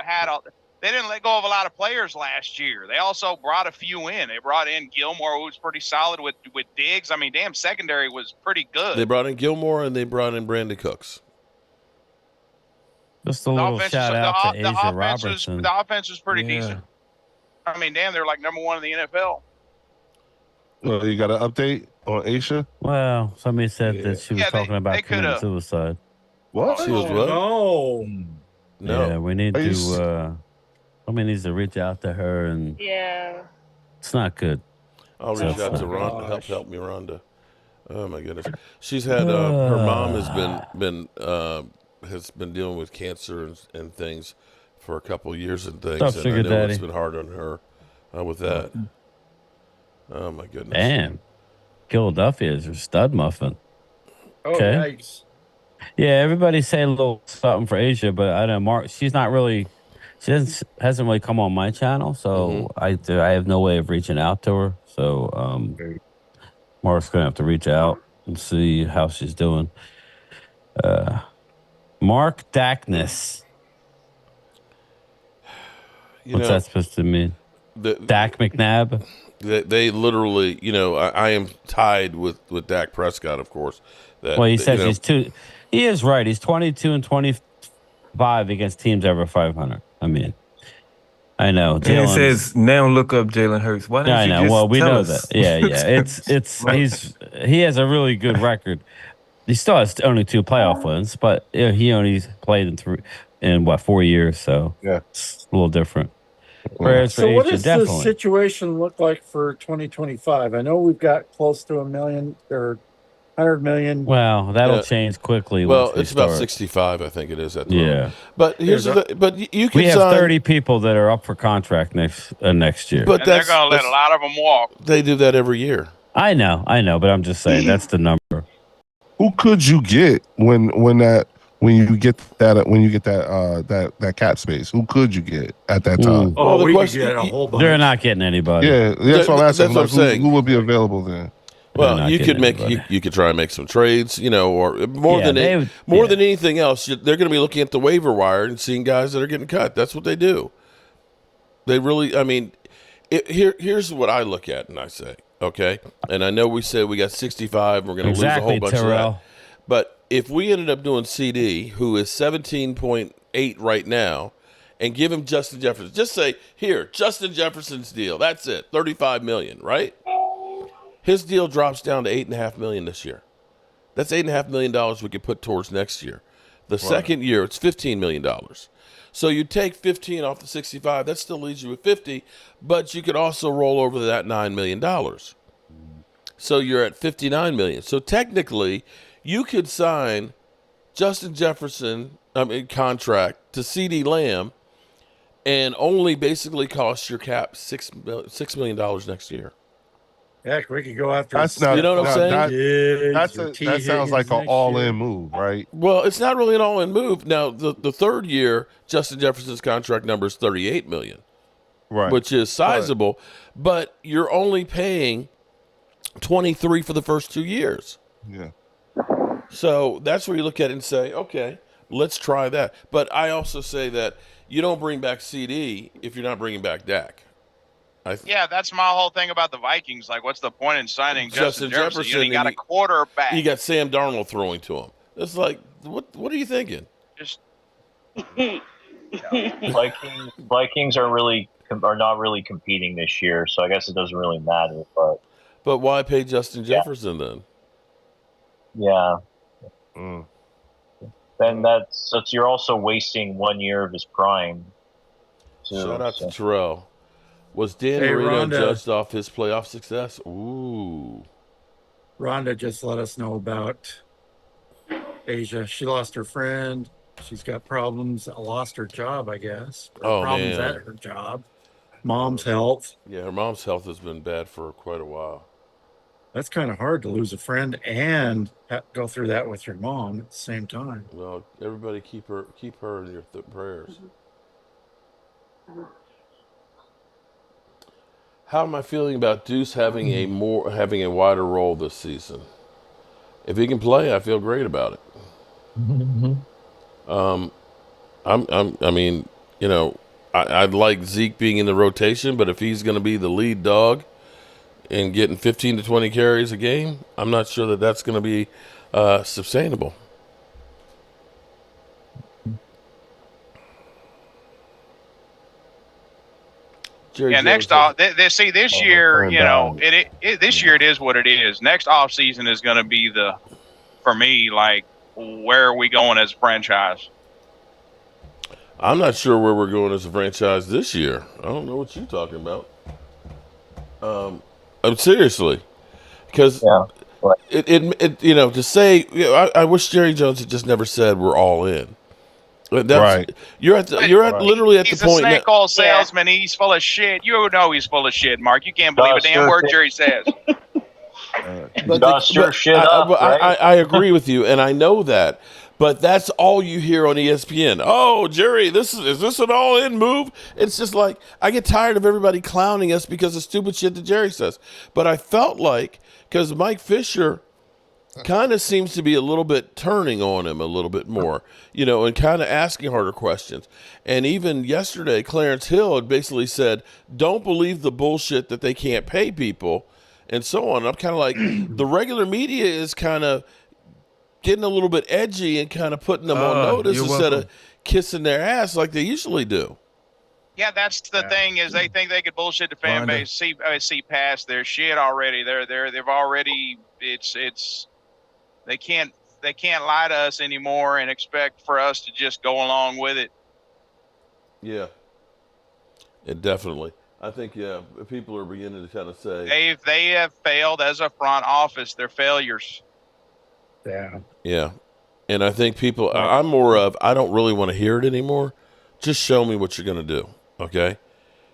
they didn't let go of a lot of players last year. They also brought a few in. They brought in Gilmore, who was pretty solid with Diggs. I mean, damn, secondary was pretty good. They brought in Gilmore and they brought in Brandon Cooks. Just a little shout out to Asia Robertson. The offense was pretty decent. I mean, damn, they're like number one in the NFL. Well, you got an update on Aisha? Well, somebody said that she was talking about committing suicide. What? She was what? No. Yeah, we need to. Somebody needs to reach out to her, and it's not good. I'll reach out to Rhonda. Help me, Rhonda. Oh my goodness, she's had her mom has been dealing with cancer and things for a couple of years and things, and I know it's been hard on her with that. Oh my goodness. Damn, Philadelphia is her stud muffin. Okay. Nice. Yeah, everybody's saying a little something for Asia, but I don't know. Mark, she's not really. She hasn't really come on my channel, so I have no way of reaching out to her. So Mark's gonna have to reach out and see how she's doing. Mark Dackness. What's that supposed to mean? Dak McNabb. They literally, I am tied with Dak Prescott, of course. Well, he says he's two. He is right. He's 22 and 25 against teams over 500. I mean, I know. And it says now look up Jalen Hurts. Why don't you just well, we tell know us? that. Yeah. He has a really good record. He still has only 2 playoff wins, but he only played in 4 years, so it's a little different. Prayers for So what Asia, does the situation look like for 2025? I know we've got close to 1 million or 100 million. Well, that'll change quickly. Well, it's about 65, I think it is at the moment. But here's you can we have sign 30 people that are up for contract next year. But they're going to let a lot of them walk. They do that every year. I know, but I'm just saying that's the number. Who could you get when you get that cap space? Who could you get at that time? Oh, we could get a whole bunch. They're not getting anybody. Yeah, that's what I'm asking. That's what I'm saying. Who would be available then? Well, you could you could try and make some trades, or more than anything else, they're going to be looking at the waiver wire and seeing guys that are getting cut. That's what they do. They really, here's what I look at and I say, okay, and I know we said we got 65, we're going to lose a whole bunch of that. But if we ended up doing CD, who is 17.8 right now, and give him Justin Jefferson, just say, here, Justin Jefferson's deal, that's it, $35 million, right? His deal drops down to $8.5 million this year. That's $8.5 million we could put towards next year. The second year, it's $15 million. So you take 15 off the 65, that still leaves you with 50, but you could also roll over that $9 million. So you're at $59 million. So technically, you could sign Justin Jefferson contract to CD Lamb and only basically cost your cap $6 million next year. Heck, we could go after. That's not. You know what I'm saying? That sounds like an all-in move, right? Well, it's not really an all-in move. Now, the third year, Justin Jefferson's contract number is $38 million, right? Which is sizable, but you're only paying $23 for the first 2 years. Yeah. So that's where you look at it and say, okay, let's try that. But I also say that you don't bring back CD if you're not bringing back Dak. Yeah, that's my whole thing about the Vikings. Like, what's the point in signing Justin Jefferson? You got a quarterback. You got Sam Darnold throwing to him. It's like, what are you thinking? Just Vikings are not really competing this year, so I guess it doesn't really matter. But why pay Justin Jefferson then? Yeah. Then that's you're also wasting 1 year of his prime. Shout out to Terrell. Was Dan Marino judged off his playoff success? Ooh. Rhonda just let us know about Asia. She lost her friend. She's got problems. Lost her job, I guess. Problems at her job. Mom's health. Yeah, her mom's health has been bad for quite a while. That's kind of hard to lose a friend and go through that with your mom at the same time. Well, everybody keep her in your prayers. How am I feeling about Deuce having a wider role this season? If he can play, I feel great about it. I'd like Zeke being in the rotation, but if he's going to be the lead dog and getting 15 to 20 carries a game, I'm not sure that that's going to be sustainable. Next off, this year, this year it is what it is. Next off season is going to be for me, like, where are we going as a franchise? I'm not sure where we're going as a franchise this year. I don't know what you're talking about. Seriously, because to say, I wish Jerry Jones had just never said we're all in. Right. You're literally at he's the point. He's a snake oil salesman. He's full of shit. You know he's full of shit, Mark. You can't believe a damn word Jerry says. I agree with you, and I know that. But that's all you hear on ESPN. Oh, Jerry, is this an all-in move? It's just like, I get tired of everybody clowning us because of stupid shit that Jerry says. But I felt like, because Mike Fisher kind of seems to be a little bit turning on him a little bit more, and kind of asking harder questions. And even yesterday, Clarence Hill had basically said, don't believe the bullshit that they can't pay people and so on. And I'm kind of like, the regular media is kind of getting a little bit edgy and kind of putting them on notice instead of kissing their ass like they usually do. Yeah, that's the thing is they think they could bullshit the fan base, see past their shit already. They've already they can't lie to us anymore and expect for us to just go along with it. Yeah, definitely. I think people are beginning to kind of say they have failed as a front office. They're failures. Yeah. And I think people, I'm more of, I don't really want to hear it anymore. Just show me what you're going to do. Okay.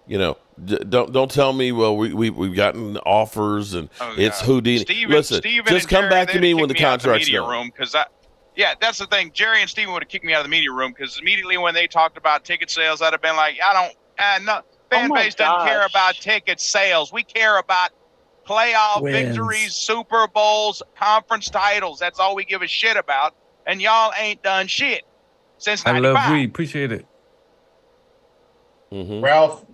Don't tell me, well, we've gotten offers and it's Houdini. Listen, just come back to me when the contract's done. That's the thing. Jerry and Steven would have kicked me out of the media room because immediately when they talked about ticket sales, I'd have been like, fan base doesn't care about ticket sales. We care about playoff victories, Super Bowls, conference titles. That's all we give a shit about. And y'all ain't done shit since 95. I love we appreciate it. Mm-hmm. Ralph,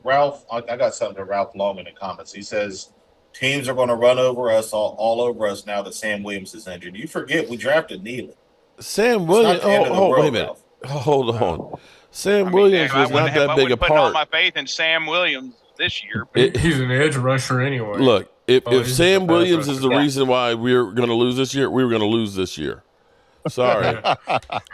I got something to Ralph Long in the comments. He says teams are going to run over us all over us now that Sam Williams is injured. You forget we drafted Neely. Sam Williams. Wait a minute. Hold on. Sam Williams was not that big a part. I wouldn't put all my faith in Sam Williams this year. He's an edge rusher anyway. Look, if Sam Williams is the reason why we're going to lose this year, we were going to lose this year. Sorry. If he's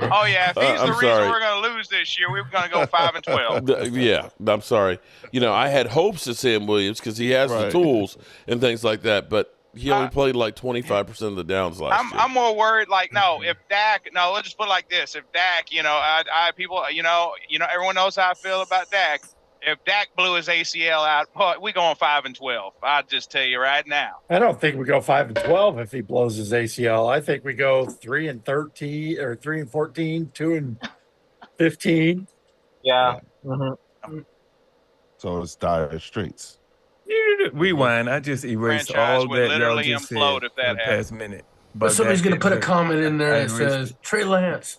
the reason we're going to lose this year, we were going to go 5-12. Yeah, I'm sorry. I had hopes of Sam Williams because he has the tools and things like that, but he only played like 25% of the downs last year. I'm more worried. If Dak, let's just put it like this: if Dak, people, everyone knows how I feel about Dak. If Dak blew his ACL out, we going 5-12. I'll just tell you right now. I don't think we go 5-12 if he blows his ACL. I think we go 3-13 or 3-14, 2-15. Yeah. Mm-hmm. So it's dire straits. Rewind. I just erased all that y'all just said if that for the past minute. But somebody's going to put a comment in there that says, Trey Lance.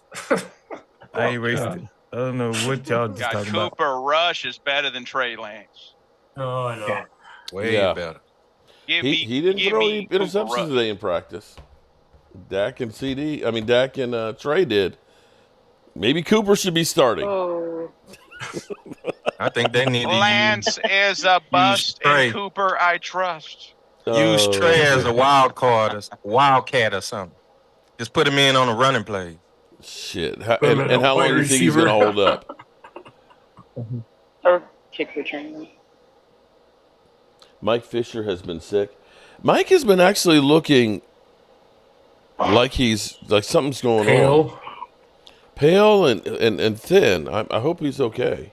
I erased it. I don't know what y'all just talking about. Cooper Rush is better than Trey Lance. Oh, I know. Yeah. Way better. He didn't throw any interceptions today in practice. Dak and Trey did. Maybe Cooper should be starting. Oh. I think they need to Lance is a bust, and Cooper I trust. Use Trey as a wildcat or something. Just put him in on a running play. Shit. And how long do you think he's going to hold up? Or kick return. Mike Fisher has been sick. Mike has been actually looking like something's going on. Pale and thin. I hope he's okay.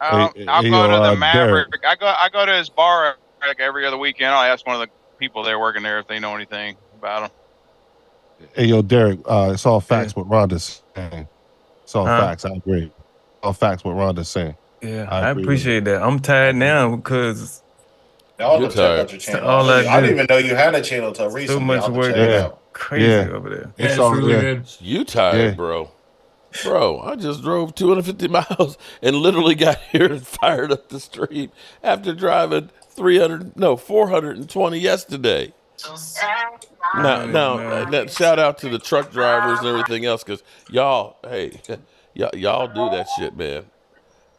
I'll go to the Maverick. I go to his bar every other weekend. I'll ask one of the people there working there if they know anything about him. Hey, yo, Derek, it's all facts what Rhonda's saying. It's all facts. I agree. All facts what Rhonda's saying. Yeah, I appreciate that. I'm tired now because y'all tired. I didn't even know you had a channel till recently. So much work. Crazy over there. It's all really good. You tired, bro. Bro, I just drove 250 miles and literally got here and fired up the street after driving 420 yesterday. Now, shout out to the truck drivers and everything else because y'all do that shit, man.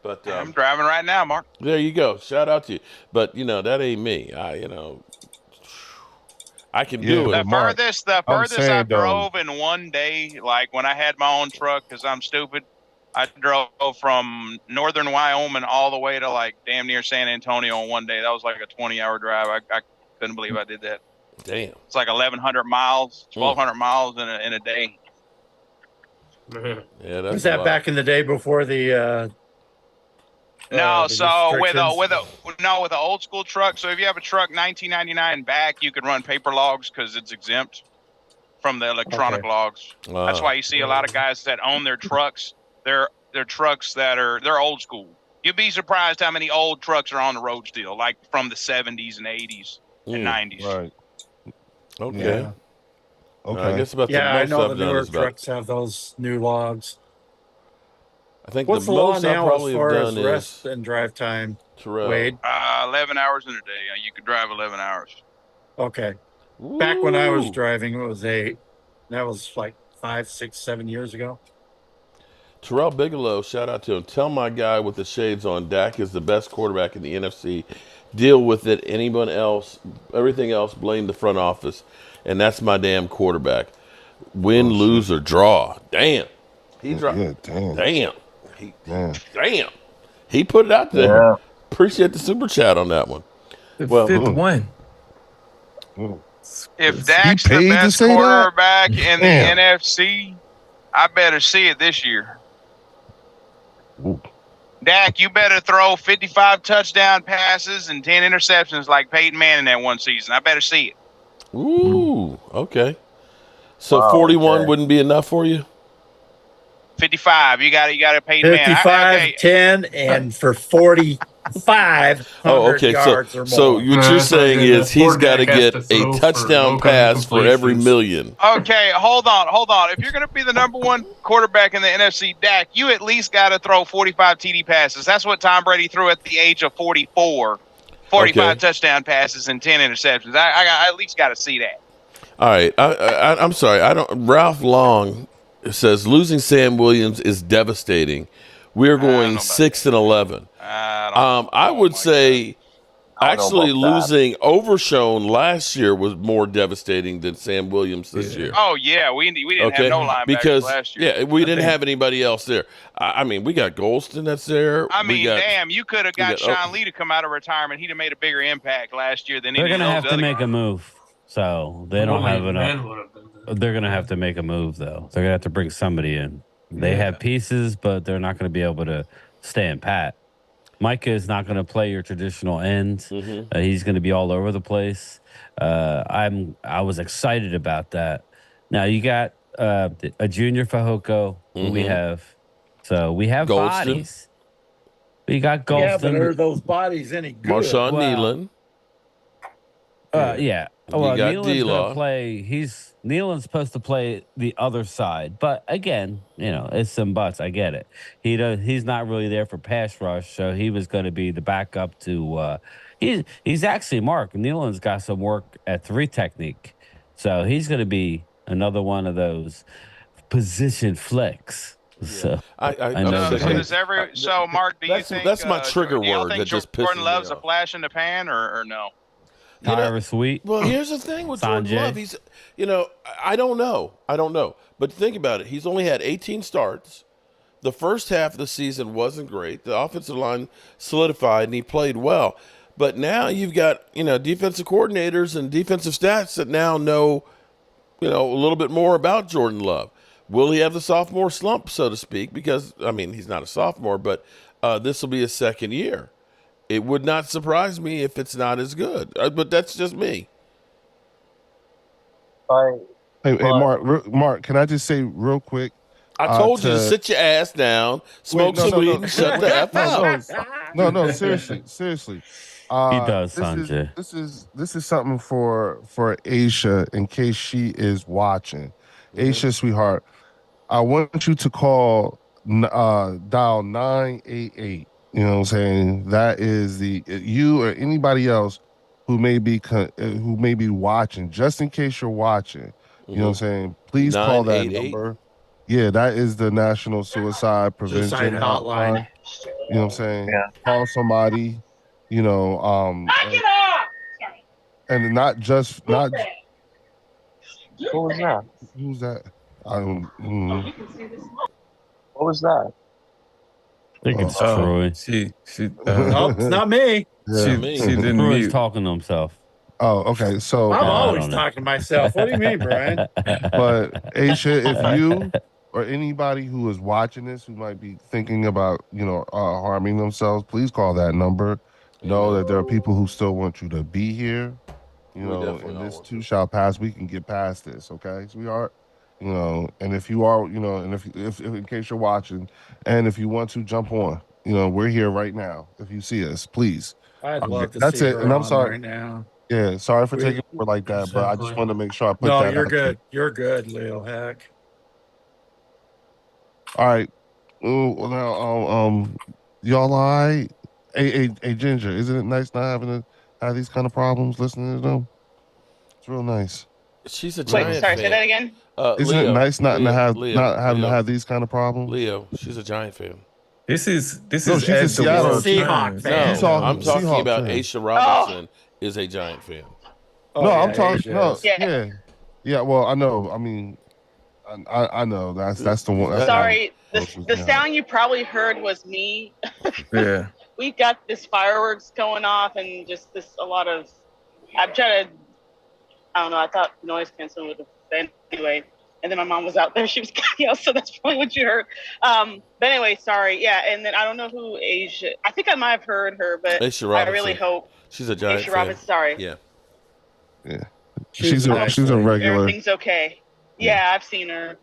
But I'm driving right now, Mark. There you go. Shout out to you. But that ain't me. I can do it. The furthest I drove in one day, like when I had my own truck, because I'm stupid, I drove from northern Wyoming all the way to like damn near San Antonio in one day. That was like a 20-hour drive. I couldn't believe I did that. Damn. It's like 1,100 miles, 1,200 miles in a day. Yeah, that's was that back in the day before the no, so with an old school truck. So if you have a truck 1999 back, you can run paper logs because it's exempt. from the electronic logs. That's why you see a lot of guys that own their trucks. They're trucks they're old school. You'd be surprised how many old trucks are on the road still, like from the 70s and 80s and 90s. Right. Okay. Yeah. Okay. I guess about the Yeah, I most know I've the done newer is about. trucks have those new logs. I think What's the the law most I now as probably have far as done rest is and drive time, Terrell. Wade? 11 hours in a day. You could drive 11 hours. Okay. Back when I was Ooh. driving, it was 8. That was like 5, 6, 7 years ago. Terrell Bigelow, shout out to him. Tell my guy with the shades on, Dak is the best quarterback in the NFC. Deal with it. Anyone else, everything else, blame the front office. And that's my damn quarterback. Win, lose, or draw. Damn. He dropped. Yeah, damn. Damn. He put it out there. Yeah. Appreciate the super chat on that one. The Well, fifth one. If Dak's the paid to best say that? quarterback in the Damn. NFC, I better see it this year. Dak, you better throw 55 touchdown passes and 10 interceptions like Peyton Manning that one season. I better see it. Ooh, okay. So Wow, 41 okay. wouldn't be enough for you? 55. You got to Peyton Manning. 55, 10, and for 45 okay. yards or more. So what you're saying is he's got to get a touchdown pass for every million. Okay, hold on. If you're going to be the number one quarterback in the NFC, Dak, you at least got to throw 45 TD passes. That's what Tom Brady threw at the age of 44. 45 touchdown passes and 10 interceptions. I at least got to see that. All right. I'm sorry. Ralph Long says losing Sam Williams is devastating. We're going 6-11. I would say actually losing Overshone last year was more devastating than Sam Williams this year. Oh yeah, we didn't have no linebackers last year. Yeah, we didn't have anybody else there. I mean, we got Golston that's there. Damn, you could have got Sean Lee to come out of retirement. He'd have made a bigger impact last year than they're any of gonna those have to other make guys. a move. So they don't have enough. They're gonna have to make a move though. They're gonna have to bring somebody in. They have pieces, but they're not gonna be able to stand pat. Micah is not going to play your traditional end. He's going to be all over the place. I was excited about that. Now you got a junior Fahoko. We have Golston. bodies. We got Golston. Yeah, but are those bodies any good? Marshawn Nealon. Yeah. Well, got Nealon's D-Law. going to play. Nealon's supposed to play the other side, but again, it's some buts. I get it. He's not really there for pass rush, so he was going to be the backup to. He's actually Mark Nealon's got some work at 3 technique, so he's going to be another one of those position flex. So I know. So Mark, do you think that's my trigger word that just pisses Jordan me Love's off. a flash in the pan or no? Tyler Sweet. Well, here's the thing with Jordan Sanjay. Love. He's, I don't know. But think about it. He's only had 18 starts. The first half of the season wasn't great. The offensive line solidified, and he played well. But now you've got, defensive coordinators and defensive stats that now know, a little bit more about Jordan Love. Will he have the sophomore slump, so to speak? Because, he's not a sophomore, but this will be his second year. It would not surprise me if it's not as good, but that's just me. Hey, Mark, can I just say real quick? I told you to sit your ass down, smoke some weed, and shut the F up. No, seriously. He does, Sanjay. This is something for Aisha in case she is watching. Aisha, sweetheart, I want you to call dial 988. You know what I'm saying? That is you or anybody else who may be watching, just in case you're watching. You know what I'm saying? Please call that number. Yeah, that is the National Suicide Prevention Hotline. You know what I'm saying? Yeah. Call somebody. And not. What was that? Who's that? What was that? I think it's Troy. No, it's not me. Yeah. She didn't Troy's mute. talking to himself. Oh, okay. So I'm always don't know. talking to myself. What do you mean, Brian? But Aisha, if you or anybody who is watching this who might be thinking about, harming themselves, please call that number. Know that there are people who still want you to be here. You know, and this too shall pass. We can get past this, okay, sweetheart? You know, and if you are, you know, and if in case you're watching, and if you want to jump on, you know, we're here right now. If you see us, please. I'd love to That's see it. her And I'm on sorry. right now. Yeah, sorry for taking over like that, but I just wanted to make sure I put No, that you're out good. there. You're good, Leo. Heck. All right. Ooh, well, now, y'all all right? Hey, Ginger, isn't it nice not having to have these kind of problems listening to them? It's real nice. She's a Wait, Giant sorry, fan. say that again. Isn't it nice not having to have these kind of problems? Leo, she's a Giant fan. This is No, she's a as the Seattle world Seahawk turns. fan. No, I'm talking Seahawk about fan. Aisha Robinson is a Giant fan. No, I'm talking. No, Yeah. yeah. Well, I know. I mean, I know that's the one. That's Sorry, the the sound you probably heard was me. Yeah. We got this fireworks going off and just a lot of. I'm trying to. I don't know. I thought noise canceling would have anyway. And then my mom was out there. She was cutting out, so that's probably what you heard. But anyway, sorry. Yeah, and then I don't know who Asia. I think I might have heard her, but Aisha Robinson. I really hope She's a Giant Aisha fan. Robinson. Sorry. Yeah. Yeah. She's a regular. Everything's okay. Yeah, I've seen her.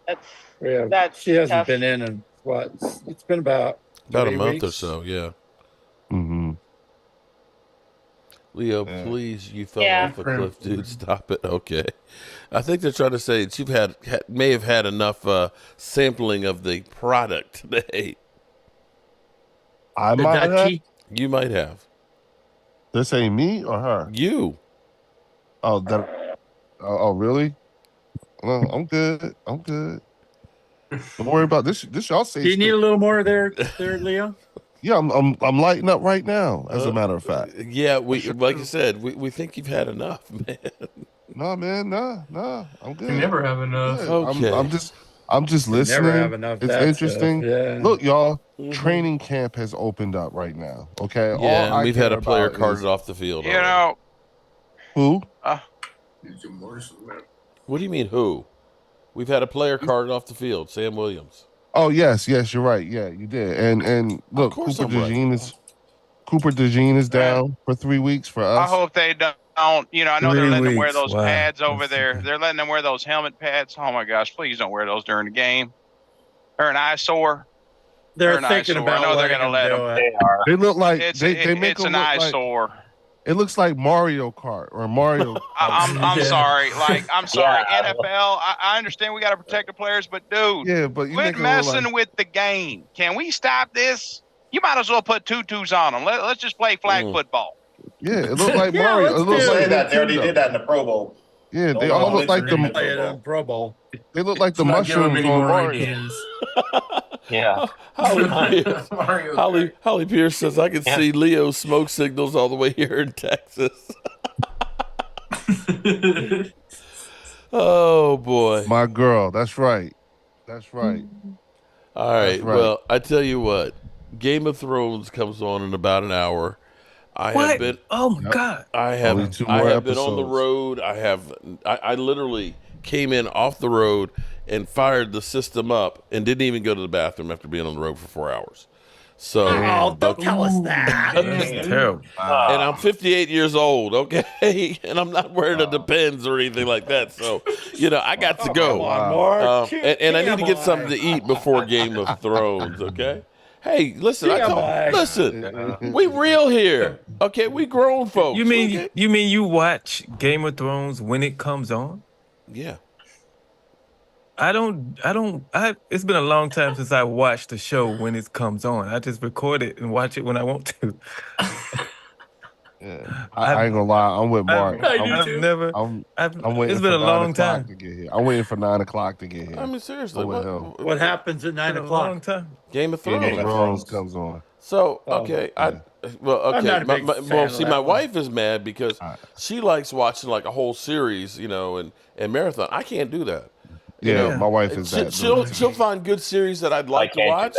That's she hasn't tough. been in what? It's been about a 3 month or weeks. so. Yeah. Mm-hmm. Leo, please, you fell off a cliff, dude. Stop it. Okay. I think they're trying to say that you've may have had enough sampling of the product today. I might have. You might have. They're saying me or her? You. Oh, that. Oh, really? Well, I'm good. I'm good. Don't worry about this. This y'all say. Do you need a little more there, Leo? Yeah, I'm lighting up right now. As a matter of fact. Yeah, like you said, we think you've had enough, man. No, man, nah. I'm good. You never have enough. Okay. I'm just listening. Never have enough. It's interesting. Yeah. Look, y'all, training camp has opened up right now. Okay. Yeah, and we've had a player about carted off the field. You know. Who? What do you mean who? We've had a player carted off the field, Sam Williams. Oh yes, you're right. Yeah, you did. And look, Cooper DeJean is down for 3 weeks for us. I hope they don't. You know, I know they're 3 letting them wear weeks. those Wow. pads over there. They're letting them wear those helmet pads. Oh my gosh, please don't wear those during the game. They're an eyesore. They're an thinking eyesore. about I know they're letting going to let them them. do it. They are. They look like It's, they make it's them an look like eyesore. it looks like Mario Kart or Mario. I'm sorry. I'm sorry. Yeah. NFL, I understand we got to protect the players, but dude, Yeah, but you quit make it look messing like, with the game. Can we stop this? You might as well put tutus on them. Let's just play flag football. yeah, it looked like Yeah, Mario. It let's looks do like it. They already Nintendo. did that in the Pro Bowl. Yeah, they all look like Play it in Pro Bowl. they look like the Let's not give them mushrooms any on more Mario. ideas. Yeah. Holly Pierce says, I can see Leo's smoke signals all the way here in Texas. Oh, boy. My girl, that's right. That's right. All right. That's right. Well, I tell you what, Game of Thrones comes on in about an hour. Oh my God. I have Only 2 I more have been on the episodes. road. I literally came in off the road and fired the system up and didn't even go to the bathroom after being on the road for 4 hours. So Don't tell us that. That's terrible. and I'm 58 years old, okay? And I'm not wearing a Depends or anything like that. So, I got to go. Come on, Mark. And I need to get something to eat before Game of Thrones, okay? Hey, listen, we real here. Okay, we grown folks. You mean you watch Game of Thrones when it comes on? Yeah. It's been a long time since I watched the show when it comes on. I just record it and watch it when I want to. Yeah. I ain't gonna lie, I'm with Mark. I'm waiting. It's been a long time to get here. I'm waiting for 9 o'clock to get here. I mean, seriously, What happens at 9 a o'clock? long time. Game of Thrones. Game of Thrones comes on. So okay, I'm not a big fan of see, that my one. wife is mad because she likes watching like a whole series, and marathon. I can't do that. Yeah, my wife is that. She'll find good series that I'd like to watch,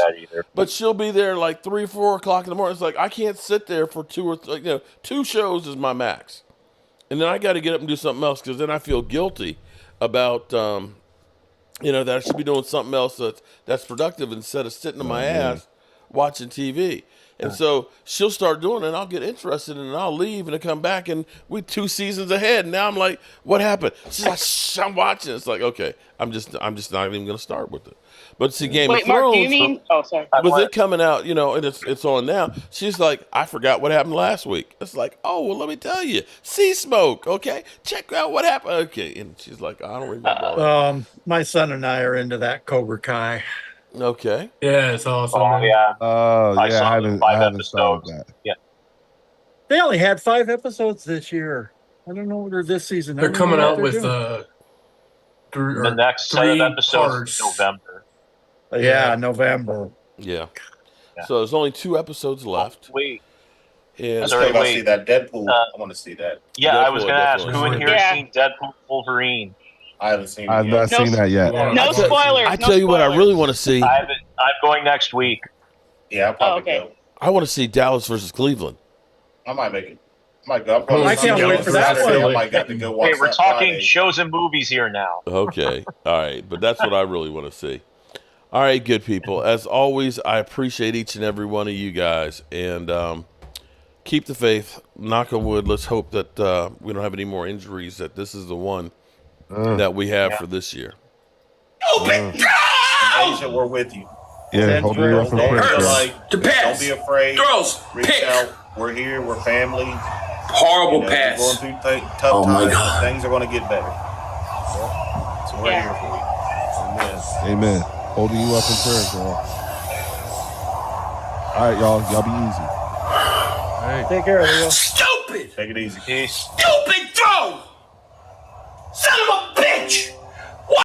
but she'll be there like 3 or 4 o'clock in the morning. It's like I can't sit there for 2 or 3. 2 shows is my max, and then I got to get up and do something else because then I feel guilty about that I should be doing something else that's productive instead of sitting on my ass watching TV. And so she'll start doing it, and I'll get interested, and I'll leave, and I come back, and we're 2 seasons ahead. And now I'm like, what happened? She's like, shh, I'm watching. It's like, okay, I'm just not even going to start with it. But see, Game of Thrones. Mark, do you mean? Oh, sorry. With it coming out, and it's on now. She's like, I forgot what happened last week. It's like, oh well, let me tell you, Sea Smoke. Okay, check out what happened. Okay, and she's like, I don't remember. My son and I are into that Cobra Kai. Okay. Yeah, it's awesome. Oh, yeah. I haven't started that. Yeah. They only had 5 episodes this year. I don't know what they're this season. They're coming out with the next set of episodes in November. Yeah, November. Yeah. So there's only 2 episodes left. Wait. And I want to see that Deadpool. I want to see that. Yeah, Deadpool, I was going to ask, who in here has seen Deadpool Wolverine? I haven't seen it I've yet. not seen that yet. No spoilers. I tell you what, I really want to see. I'm going next week. Yeah, I'll probably go. I want to see Dallas versus Cleveland. I might make it. I might go. I can't wait for that one. I might got to go watch. Hey, we're talking shows and movies here now. Okay. All right. But that's what I really want to see. All right, good people. As always, I appreciate each and every one of you guys. And keep the faith. Knock on wood. Let's hope that we don't have any more injuries, that this is the one that we have for this year. Asia, we're with you. Yeah, hold me up for prayer. Don't be afraid. Girls, reach out. We're here. We're family. Horrible pass. We're going through tough times. Things are going to get better. So we're here for you. Amen. Holding you up in prayer, girl. All right, y'all. Y'all be easy. Take care, Leo. Stupid. Take it easy. Stupid throw.